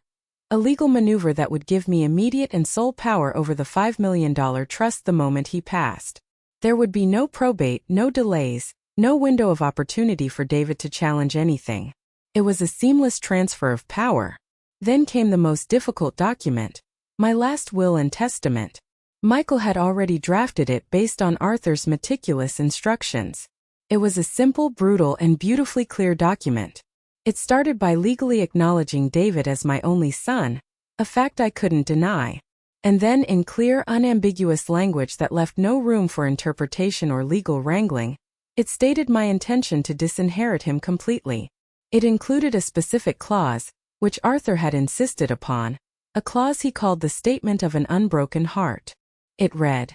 a legal maneuver that would give me immediate and sole power over the $5 million trust the moment he passed. There would be no probate, no delays, no window of opportunity for David to challenge anything. It was a seamless transfer of power. Then came the most difficult document, my last will and testament. Michael had already drafted it based on Arthur's meticulous instructions. It was a simple, brutal, and beautifully clear document. It started by legally acknowledging David as my only son, a fact I couldn't deny. And then, in clear, unambiguous language that left no room for interpretation or legal wrangling, it stated my intention to disinherit him completely. It included a specific clause, which Arthur had insisted upon, a clause he called the statement of an unbroken heart. It read,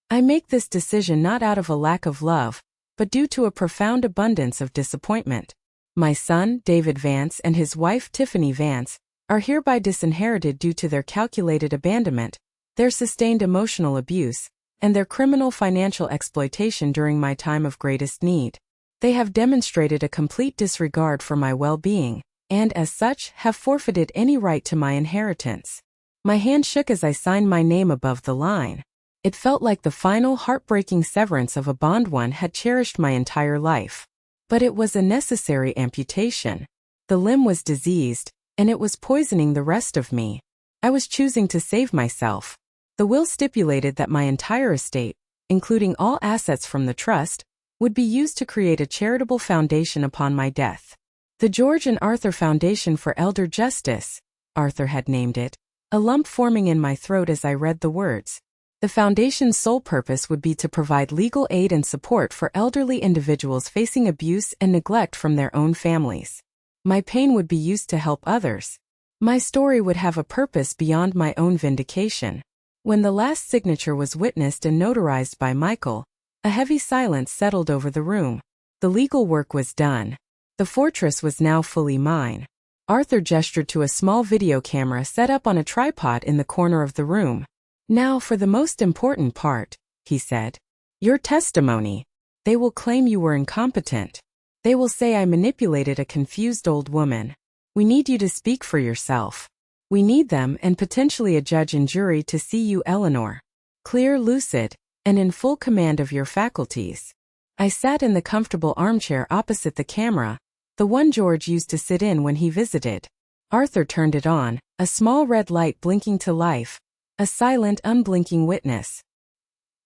"I make this decision not out of a lack of love, but due to a profound abundance of disappointment. My son, David Vance, and his wife, Tiffany Vance, are hereby disinherited due to their calculated abandonment, their sustained emotional abuse, and their criminal financial exploitation during my time of greatest need. They have demonstrated a complete disregard for my well-being, and as such, have forfeited any right to my inheritance." My hand shook as I signed my name above the line. It felt like the final heartbreaking severance of a bond one had cherished my entire life. But it was a necessary amputation. The limb was diseased, and it was poisoning the rest of me. I was choosing to save myself. The will stipulated that my entire estate, including all assets from the trust, would be used to create a charitable foundation upon my death. The George and Arthur Foundation for Elder Justice, Arthur had named it, a lump forming in my throat as I read the words. The foundation's sole purpose would be to provide legal aid and support for elderly individuals facing abuse and neglect from their own families. My pain would be used to help others. My story would have a purpose beyond my own vindication. When the last signature was witnessed and notarized by Michael, a heavy silence settled over the room. The legal work was done. The fortress was now fully mine. Arthur gestured to a small video camera set up on a tripod in the corner of the room. "Now for the most important part," he said. "Your testimony. They will claim you were incompetent. They will say I manipulated a confused old woman. We need you to speak for yourself. We need them and potentially a judge and jury to see you, Eleanor. Clear, lucid, and in full command of your faculties." I sat in the comfortable armchair opposite the camera, the one George used to sit in when he visited. Arthur turned it on, a small red light blinking to life, a silent, unblinking witness.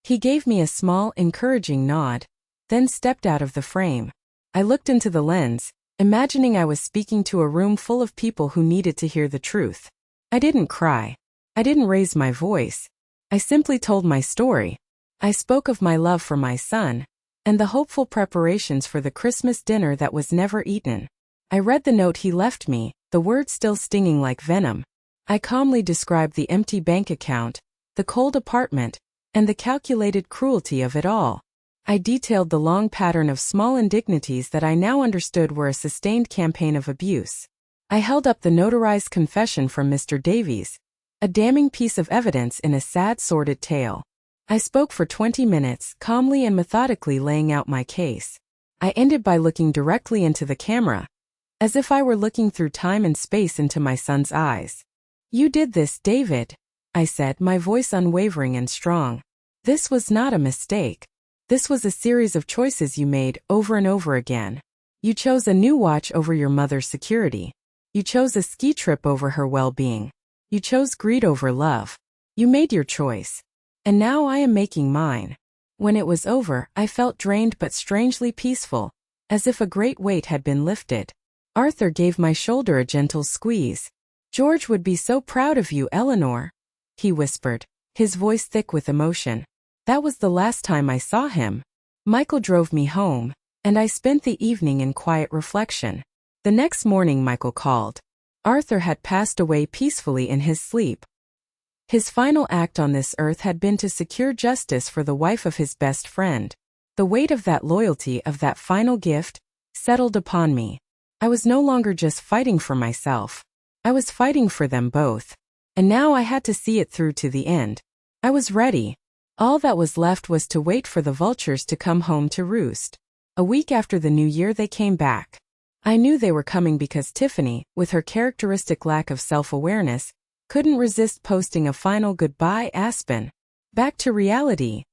He gave me a small, encouraging nod, then stepped out of the frame. I looked into the lens, imagining I was speaking to a room full of people who needed to hear the truth. I didn't cry. I didn't raise my voice. I simply told my story. I spoke of my love for my son, and the hopeful preparations for the Christmas dinner that was never eaten. I read the note he left me, the words still stinging like venom. I calmly described the empty bank account, the cold apartment, and the calculated cruelty of it all. I detailed the long pattern of small indignities that I now understood were a sustained campaign of abuse. I held up the notarized confession from Mr. Davies, a damning piece of evidence in a sad, sordid tale. I spoke for 20 minutes, calmly and methodically laying out my case. I ended by looking directly into the camera, as if I were looking through time and space into my son's eyes. "You did this, David," I said, my voice unwavering and strong. "This was not a mistake. This was a series of choices you made over and over again. You chose a new watch over your mother's security. You chose a ski trip over her well-being. You chose greed over love. You made your choice. And now I am making mine." When it was over, I felt drained but strangely peaceful, as if a great weight had been lifted. Arthur gave my shoulder a gentle squeeze. "George would be so proud of you, Eleanor," he whispered, his voice thick with emotion. That was the last time I saw him. Michael drove me home, and I spent the evening in quiet reflection. The next morning Michael called. Arthur had passed away peacefully in his sleep. His final act on this earth had been to secure justice for the wife of his best friend. The weight of that loyalty, of that final gift, settled upon me. I was no longer just fighting for myself. I was fighting for them both. And now I had to see it through to the end. I was ready. All that was left was to wait for the vultures to come home to roost. A week after the new year they came back. I knew they were coming because Tiffany, with her characteristic lack of self-awareness, couldn't resist posting a final "goodbye, Aspen. Back to reality"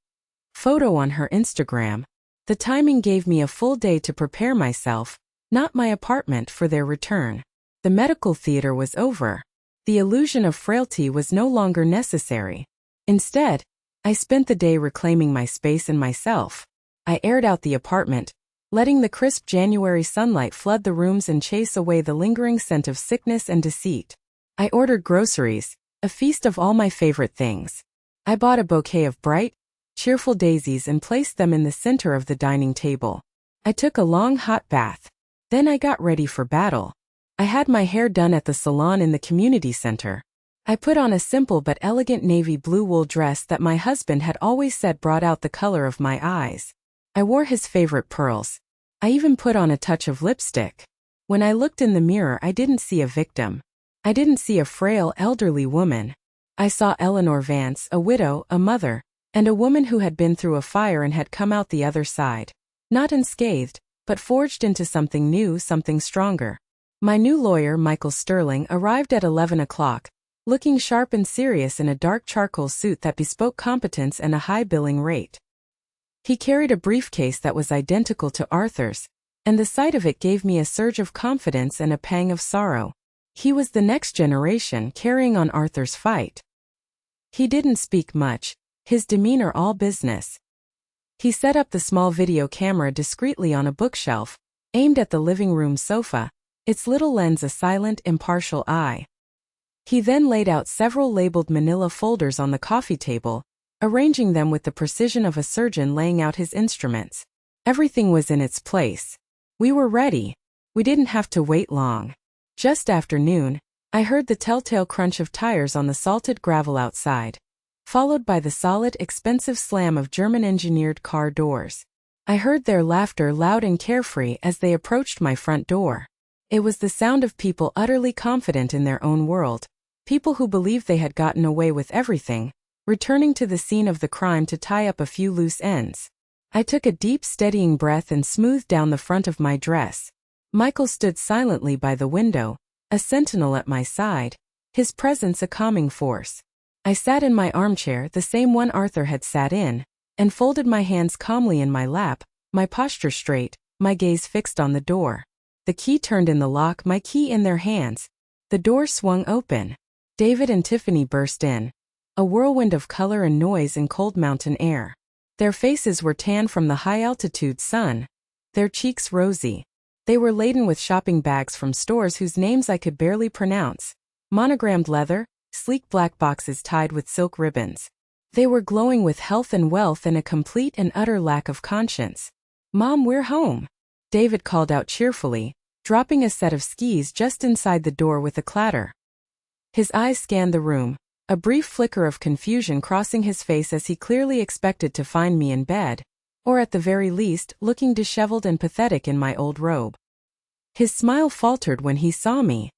photo on her Instagram. The timing gave me a full day to prepare myself, not my apartment, for their return. The medical theater was over. The illusion of frailty was no longer necessary. Instead, I spent the day reclaiming my space and myself. I aired out the apartment, letting the crisp January sunlight flood the rooms and chase away the lingering scent of sickness and deceit. I ordered groceries, a feast of all my favorite things. I bought a bouquet of bright, cheerful daisies and placed them in the center of the dining table. I took a long hot bath. Then I got ready for battle. I had my hair done at the salon in the community center. I put on a simple but elegant navy blue wool dress that my husband had always said brought out the color of my eyes. I wore his favorite pearls. I even put on a touch of lipstick. When I looked in the mirror, I didn't see a victim. I didn't see a frail, elderly woman. I saw Eleanor Vance, a widow, a mother, and a woman who had been through a fire and had come out the other side. Not unscathed, but forged into something new, something stronger. My new lawyer, Michael Sterling, arrived at 11 o'clock, looking sharp and serious in a dark charcoal suit that bespoke competence and a high billing rate. He carried a briefcase that was identical to Arthur's, and the sight of it gave me a surge of confidence and a pang of sorrow. He was the next generation carrying on Arthur's fight. He didn't speak much, his demeanor all business. He set up the small video camera discreetly on a bookshelf, aimed at the living room sofa, its little lens a silent, impartial eye. He then laid out several labeled manila folders on the coffee table, arranging them with the precision of a surgeon laying out his instruments. Everything was in its place. We were ready. We didn't have to wait long. Just after noon, I heard the telltale crunch of tires on the salted gravel outside, followed by the solid, expensive slam of German-engineered car doors. I heard their laughter loud and carefree as they approached my front door. It was the sound of people utterly confident in their own world, people who believed they had gotten away with everything, returning to the scene of the crime to tie up a few loose ends. I took a deep, steadying breath and smoothed down the front of my dress. Michael stood silently by the window, a sentinel at my side, his presence a calming force. I sat in my armchair, the same one Arthur had sat in, and folded my hands calmly in my lap, my posture straight, my gaze fixed on the door. The key turned in the lock, my key in their hands. The door swung open. David and Tiffany burst in. A whirlwind of color and noise in cold mountain air. Their faces were tan from the high-altitude sun, their cheeks rosy. They were laden with shopping bags from stores whose names I could barely pronounce. Monogrammed leather, sleek black boxes tied with silk ribbons. They were glowing with health and wealth and a complete and utter lack of conscience. "Mom, we're home," David called out cheerfully, dropping a set of skis just inside the door with a clatter. His eyes scanned the room, a brief flicker of confusion crossing his face as he clearly expected to find me in bed, or at the very least, looking disheveled and pathetic in my old robe. His smile faltered when he saw me.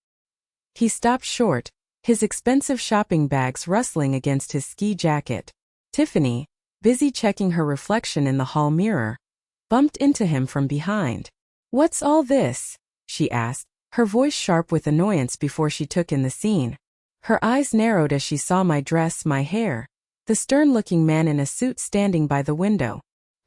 He stopped short, his expensive shopping bags rustling against his ski jacket. Tiffany, busy checking her reflection in the hall mirror, bumped into him from behind. "What's all this?" she asked, her voice sharp with annoyance before she took in the scene. Her eyes narrowed as she saw my dress, my hair, the stern-looking man in a suit standing by the window.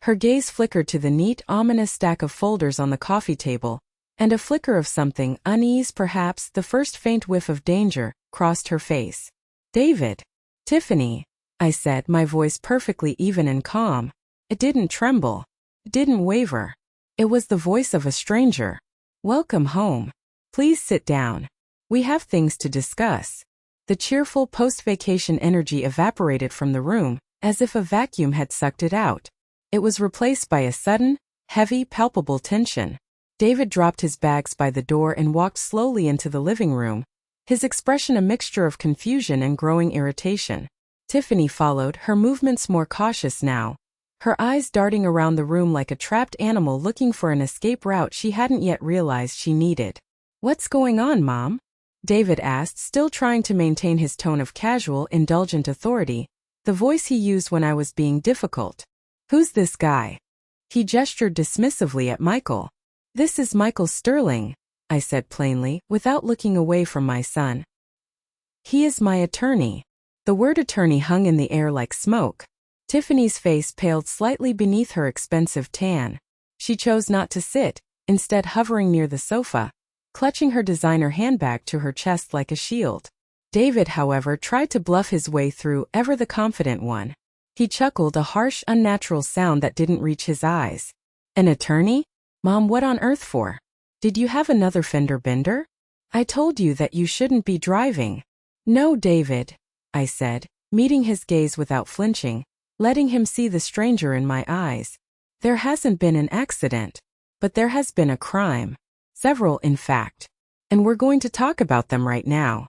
Her gaze flickered to the neat, ominous stack of folders on the coffee table, and a flicker of something, unease perhaps, the first faint whiff of danger, crossed her face. "David." "Tiffany," I said, my voice perfectly even and calm. It didn't tremble. It didn't waver. It was the voice of a stranger. "Welcome home. Please sit down. We have things to discuss." The cheerful post-vacation energy evaporated from the room, as if a vacuum had sucked it out. It was replaced by a sudden, heavy, palpable tension. David dropped his bags by the door and walked slowly into the living room, his expression a mixture of confusion and growing irritation. Tiffany followed, her movements more cautious now, her eyes darting around the room like a trapped animal looking for an escape route she hadn't yet realized she needed. "What's going on, Mom?" David asked, still trying to maintain his tone of casual, indulgent authority, the voice he used when I was being difficult. "Who's this guy?" He gestured dismissively at Michael. "This is Michael Sterling," I said plainly, without looking away from my son. "He is my attorney." The word attorney hung in the air like smoke. Tiffany's face paled slightly beneath her expensive tan. She chose not to sit, instead hovering near the sofa, clutching her designer handbag to her chest like a shield. David, however, tried to bluff his way through, ever the confident one. He chuckled, a harsh, unnatural sound that didn't reach his eyes. An attorney? Mom, what on earth for? Did you have another fender bender? I told you that you shouldn't be driving. No, David, I said, meeting his gaze without flinching, letting him see the stranger in my eyes. There hasn't been an accident, but there has been a crime. Several, in fact. And we're going to talk about them right now.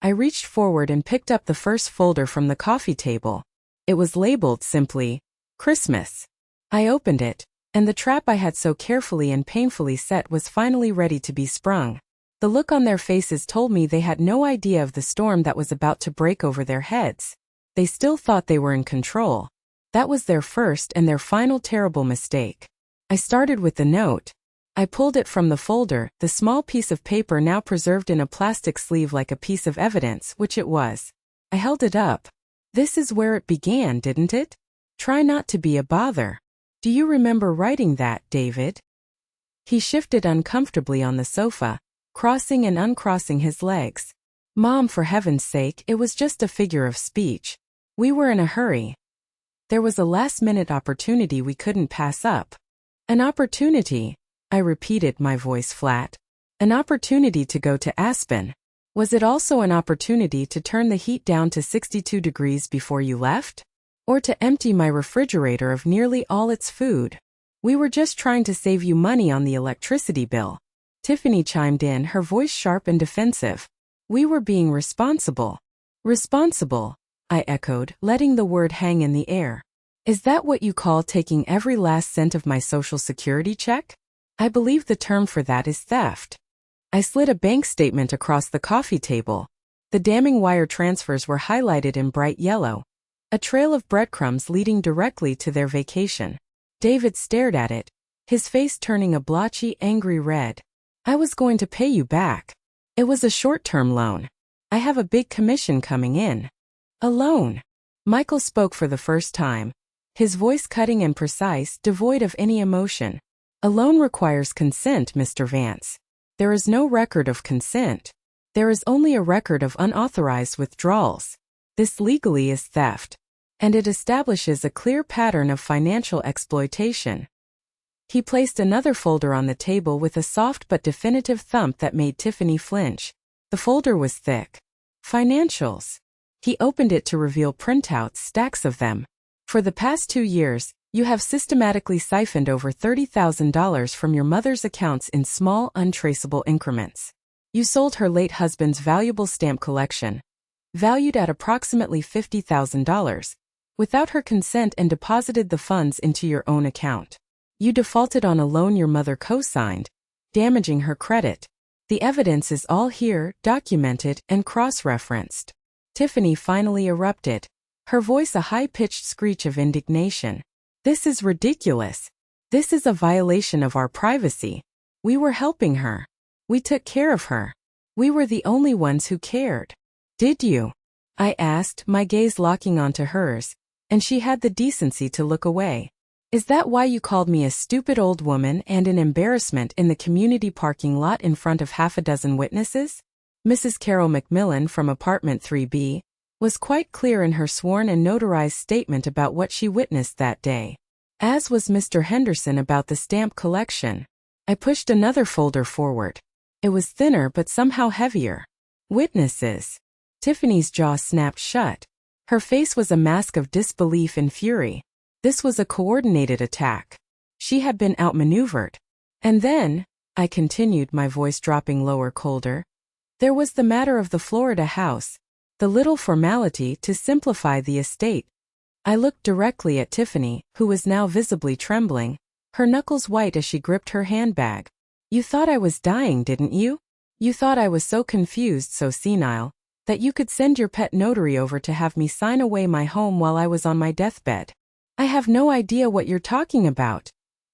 I reached forward and picked up the first folder from the coffee table. It was labeled simply, Christmas. I opened it, and the trap I had so carefully and painfully set was finally ready to be sprung. The look on their faces told me they had no idea of the storm that was about to break over their heads. They still thought they were in control. That was their first and their final terrible mistake. I started with the note. I pulled it from the folder, the small piece of paper now preserved in a plastic sleeve like a piece of evidence, which it was. I held it up. This is where it began, didn't it? Try not to be a bother. Do you remember writing that, David? He shifted uncomfortably on the sofa, crossing and uncrossing his legs. Mom, for heaven's sake, it was just a figure of speech. We were in a hurry. There was a last-minute opportunity we couldn't pass up. An opportunity, I repeated, my voice flat. An opportunity to go to Aspen. Was it also an opportunity to turn the heat down to 62 degrees before you left? Or to empty my refrigerator of nearly all its food? We were just trying to save you money on the electricity bill. Tiffany chimed in, her voice sharp and defensive. We were being responsible. Responsible, I echoed, letting the word hang in the air. Is that what you call taking every last cent of my Social Security check? I believe the term for that is theft. I slid a bank statement across the coffee table. The damning wire transfers were highlighted in bright yellow. A trail of breadcrumbs leading directly to their vacation. David stared at it, his face turning a blotchy, angry red. I was going to pay you back. It was a short-term loan. I have a big commission coming in. A loan. Michael spoke for the first time, his voice cutting and precise, devoid of any emotion. A loan requires consent, Mr. Vance. There is no record of consent. There is only a record of unauthorized withdrawals. This legally is theft, and it establishes a clear pattern of financial exploitation. He placed another folder on the table with a soft but definitive thump that made Tiffany flinch. The folder was thick. Financials. He opened it to reveal printouts, stacks of them. For the past 2 years, you have systematically siphoned over $30,000 from your mother's accounts in small, untraceable increments. You sold her late husband's valuable stamp collection, valued at approximately $50,000, without her consent and deposited the funds into your own account. You defaulted on a loan your mother co-signed, damaging her credit. The evidence is all here, documented and cross-referenced. Tiffany finally erupted, her voice a high-pitched screech of indignation. This is ridiculous. This is a violation of our privacy. We were helping her. We took care of her. We were the only ones who cared. Did you? I asked, my gaze locking onto hers, and she had the decency to look away. Is that why you called me a stupid old woman and an embarrassment in the community parking lot in front of half a dozen witnesses? Mrs. Carol McMillan from apartment 3B was quite clear in her sworn and notarized statement about what she witnessed that day. As was Mr. Henderson about the stamp collection. I pushed another folder forward. It was thinner but somehow heavier. Witnesses. Tiffany's jaw snapped shut. Her face was a mask of disbelief and fury. This was a coordinated attack. She had been outmaneuvered. And then, I continued, my voice dropping lower, colder, there was the matter of the Florida house, the little formality to simplify the estate. I looked directly at Tiffany, who was now visibly trembling, her knuckles white as she gripped her handbag. You thought I was dying, didn't you? You thought I was so confused, so senile, that you could send your pet notary over to have me sign away my home while I was on my deathbed. I have no idea what you're talking about.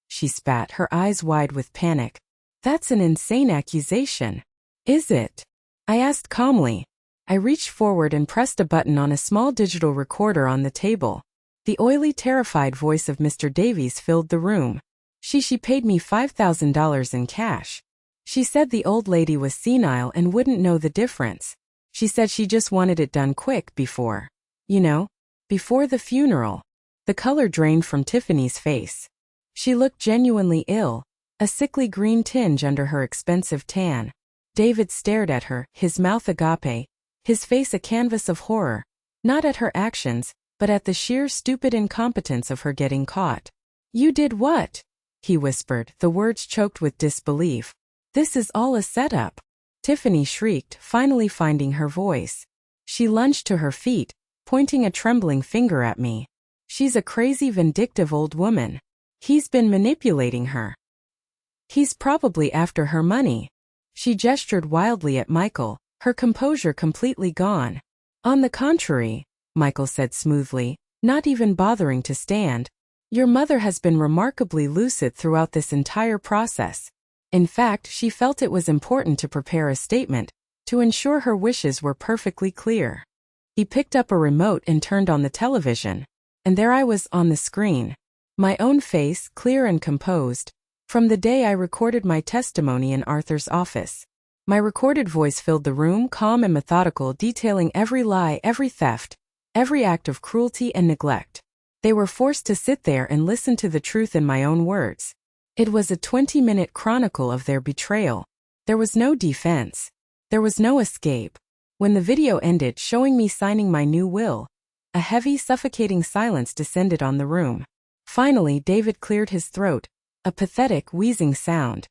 She spat, her eyes wide with panic. That's an insane accusation. Is it? I asked calmly. I reached forward and pressed a button on a small digital recorder on the table. The oily, terrified voice of Mr. Davies filled the room. She paid me $5,000 in cash. She said the old lady was senile and wouldn't know the difference. She said she just wanted it done quick before the funeral. The color drained from Tiffany's face. She looked genuinely ill, a sickly green tinge under her expensive tan. David stared at her, his mouth agape, his face a canvas of horror, not at her actions, but at the sheer stupid incompetence of her getting caught. "You did what?" he whispered, the words choked with disbelief. "This is all a setup." Tiffany shrieked, finally finding her voice. She lunged to her feet, pointing a trembling finger at me. "She's a crazy, vindictive old woman. He's been manipulating her. He's probably after her money." She gestured wildly at Michael, her composure completely gone. "On the contrary," Michael said smoothly, not even bothering to stand, "your mother has been remarkably lucid throughout this entire process. In fact, she felt it was important to prepare a statement, to ensure her wishes were perfectly clear." He picked up a remote and turned on the television. And there I was on the screen. My own face, clear and composed, from the day I recorded my testimony in Arthur's office. My recorded voice filled the room, calm and methodical, detailing every lie, every theft, every act of cruelty and neglect. They were forced to sit there and listen to the truth in my own words. It was a 20-minute chronicle of their betrayal. There was no defense. There was no escape. When the video ended, showing me signing my new will, a heavy, suffocating silence descended on the room. Finally, David cleared his throat, a pathetic, wheezing sound.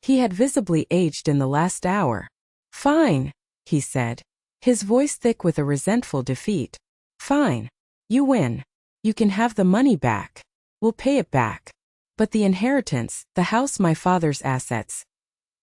He had visibly aged in the last hour. "Fine," he said, his voice thick with a resentful defeat. "Fine. You win. You can have the money back. We'll pay it back. But the inheritance, the house, my father's assets,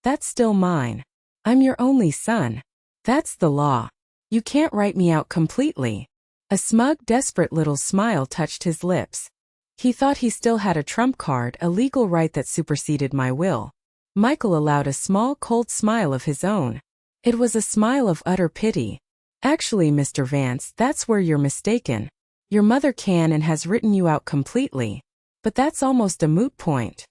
that's still mine. I'm your only son. That's the law. You can't write me out completely." A smug, desperate little smile touched his lips. He thought he still had a trump card, a legal right that superseded my will. Michael allowed a small, cold smile of his own. It was a smile of utter pity. "Actually, Mr. Vance, that's where you're mistaken. Your mother can and has written you out completely. But that's almost a moot point."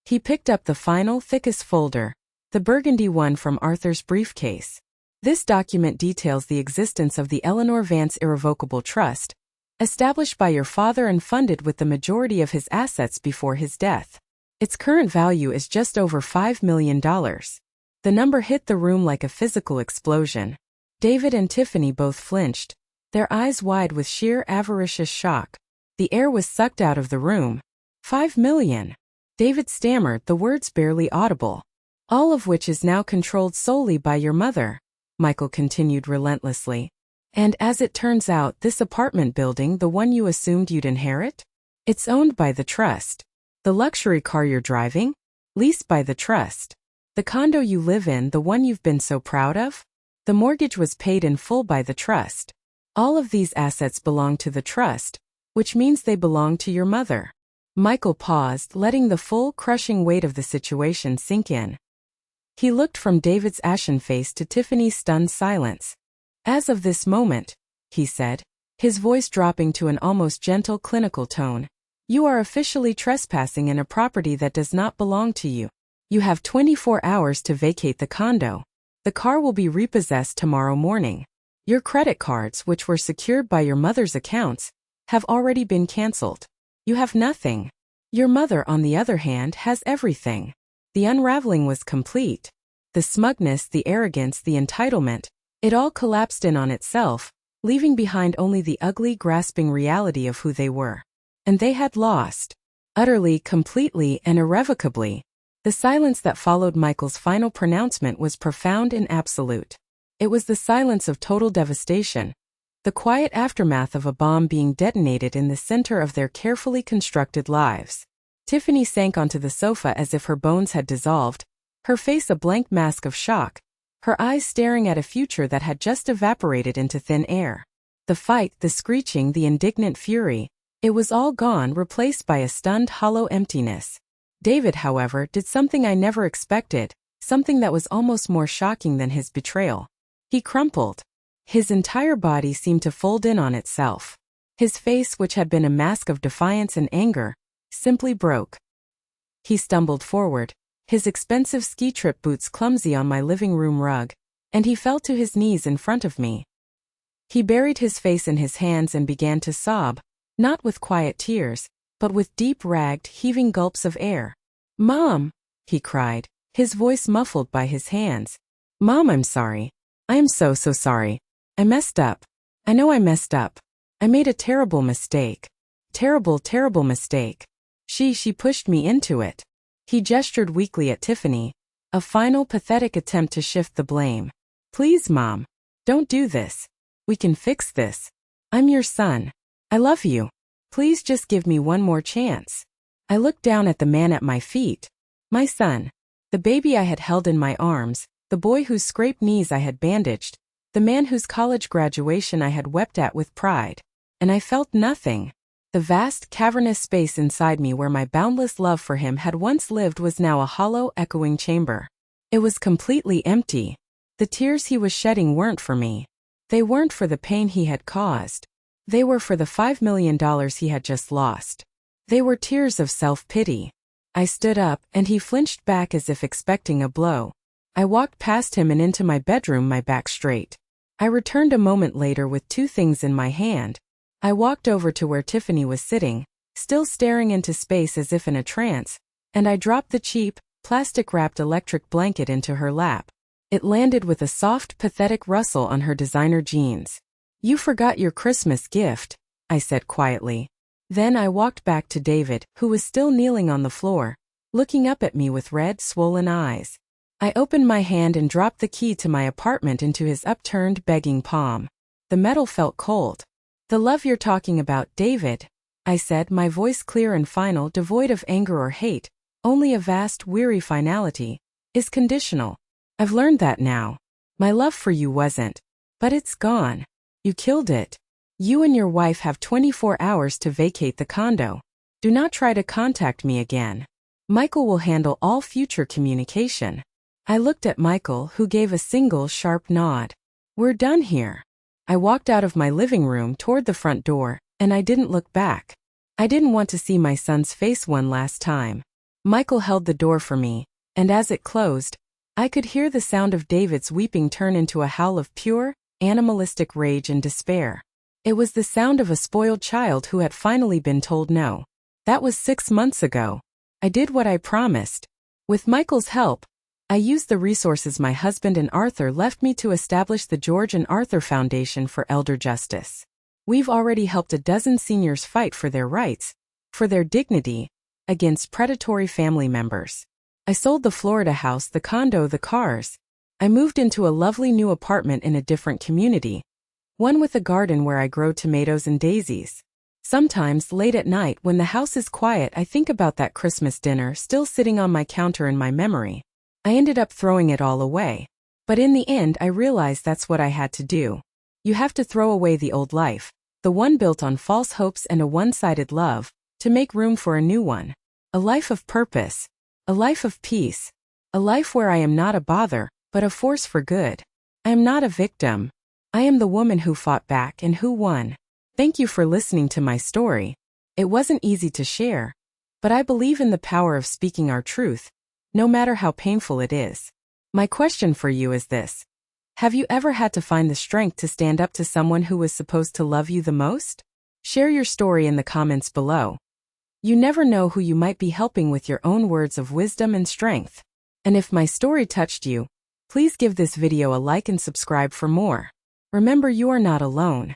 He picked up the final, thickest folder, the burgundy one from Arthur's briefcase. "This document details the existence of the Eleanor Vance Irrevocable Trust, established by your father and funded with the majority of his assets before his death. Its current value is just over $5 million. The number hit the room like a physical explosion. David and Tiffany both flinched, their eyes wide with sheer avaricious shock. The air was sucked out of the room. $5 million. David stammered, the words barely audible. "All of which is now controlled solely by your mother," Michael continued relentlessly. "And as it turns out, this apartment building, the one you assumed you'd inherit? It's owned by the trust. The luxury car you're driving? Leased by the trust. The condo you live in, the one you've been so proud of? The mortgage was paid in full by the trust. All of these assets belong to the trust, which means they belong to your mother." Michael paused, letting the full, crushing weight of the situation sink in. He looked from David's ashen face to Tiffany's stunned silence. "As of this moment," he said, his voice dropping to an almost gentle clinical tone, "you are officially trespassing in a property that does not belong to you. You have 24 hours to vacate the condo. The car will be repossessed tomorrow morning. Your credit cards, which were secured by your mother's accounts, have already been canceled. You have nothing. Your mother, on the other hand, has everything." The unraveling was complete. The smugness, the arrogance, the entitlement, it all collapsed in on itself, leaving behind only the ugly, grasping reality of who they were. And they had lost. Utterly, completely, and irrevocably. The silence that followed Michael's final pronouncement was profound and absolute. It was the silence of total devastation, the quiet aftermath of a bomb being detonated in the center of their carefully constructed lives. Tiffany sank onto the sofa as if her bones had dissolved, her face a blank mask of shock, her eyes staring at a future that had just evaporated into thin air. The fight, the screeching, the indignant fury, it was all gone, replaced by a stunned, hollow emptiness. David, however, did something I never expected, something that was almost more shocking than his betrayal. He crumpled. His entire body seemed to fold in on itself. His face, which had been a mask of defiance and anger, simply broke. He stumbled forward, his expensive ski trip boots clumsy on my living room rug, and he fell to his knees in front of me. He buried his face in his hands and began to sob, not with quiet tears, but with deep ragged, heaving gulps of air. "Mom!" he cried, his voice muffled by his hands. "Mom, I'm sorry. I am so sorry. I messed up. I know I messed up. I made a terrible mistake. Terrible mistake." She pushed me into it. He gestured weakly at Tiffany, a final pathetic attempt to shift the blame. "Please, Mom. Don't do this. We can fix this. I'm your son. I love you. Please just give me one more chance." I looked down at the man at my feet. My son. The baby I had held in my arms, the boy whose scraped knees I had bandaged, the man whose college graduation I had wept at with pride. And I felt nothing. The vast, cavernous space inside me where my boundless love for him had once lived was now a hollow, echoing chamber. It was completely empty. The tears he was shedding weren't for me. They weren't for the pain he had caused. They were for the $5 million he had just lost. They were tears of self-pity. I stood up, and he flinched back as if expecting a blow. I walked past him and into my bedroom, my back straight. I returned a moment later with two things in my hand. I walked over to where Tiffany was sitting, still staring into space as if in a trance, and I dropped the cheap, plastic-wrapped electric blanket into her lap. It landed with a soft, pathetic rustle on her designer jeans. "You forgot your Christmas gift," I said quietly. Then I walked back to David, who was still kneeling on the floor, looking up at me with red, swollen eyes. I opened my hand and dropped the key to my apartment into his upturned, begging palm. The metal felt cold. "The love you're talking about, David," I said, my voice clear and final, devoid of anger or hate, only a vast, weary finality, "is conditional. I've learned that now. My love for you wasn't. But it's gone. You killed it. You and your wife have 24 hours to vacate the condo. Do not try to contact me again. Michael will handle all future communication." I looked at Michael, who gave a single sharp nod. "We're done here." I walked out of my living room toward the front door, and I didn't look back. I didn't want to see my son's face one last time. Michael held the door for me, and as it closed, I could hear the sound of David's weeping turn into a howl of pure, animalistic rage and despair. It was the sound of a spoiled child who had finally been told no. That was 6 months ago. I did what I promised. With Michael's help, I used the resources my husband and Arthur left me to establish the George and Arthur Foundation for Elder Justice. We've already helped a dozen seniors fight for their rights, for their dignity, against predatory family members. I sold the Florida house, the condo, the cars. I moved into a lovely new apartment in a different community, one with a garden where I grow tomatoes and daisies. Sometimes, late at night when the house is quiet, I think about that Christmas dinner still sitting on my counter in my memory. I ended up throwing it all away. But in the end, I realized that's what I had to do. You have to throw away the old life, the one built on false hopes and a one-sided love, to make room for a new one. A life of purpose. A life of peace. A life where I am not a bother, but a force for good. I am not a victim. I am the woman who fought back and who won. Thank you for listening to my story. It wasn't easy to share, but I believe in the power of speaking our truth, no matter how painful it is. My question for you is this. Have you ever had to find the strength to stand up to someone who was supposed to love you the most? Share your story in the comments below. You never know who you might be helping with your own words of wisdom and strength. And if my story touched you, please give this video a like and subscribe for more. Remember, you are not alone.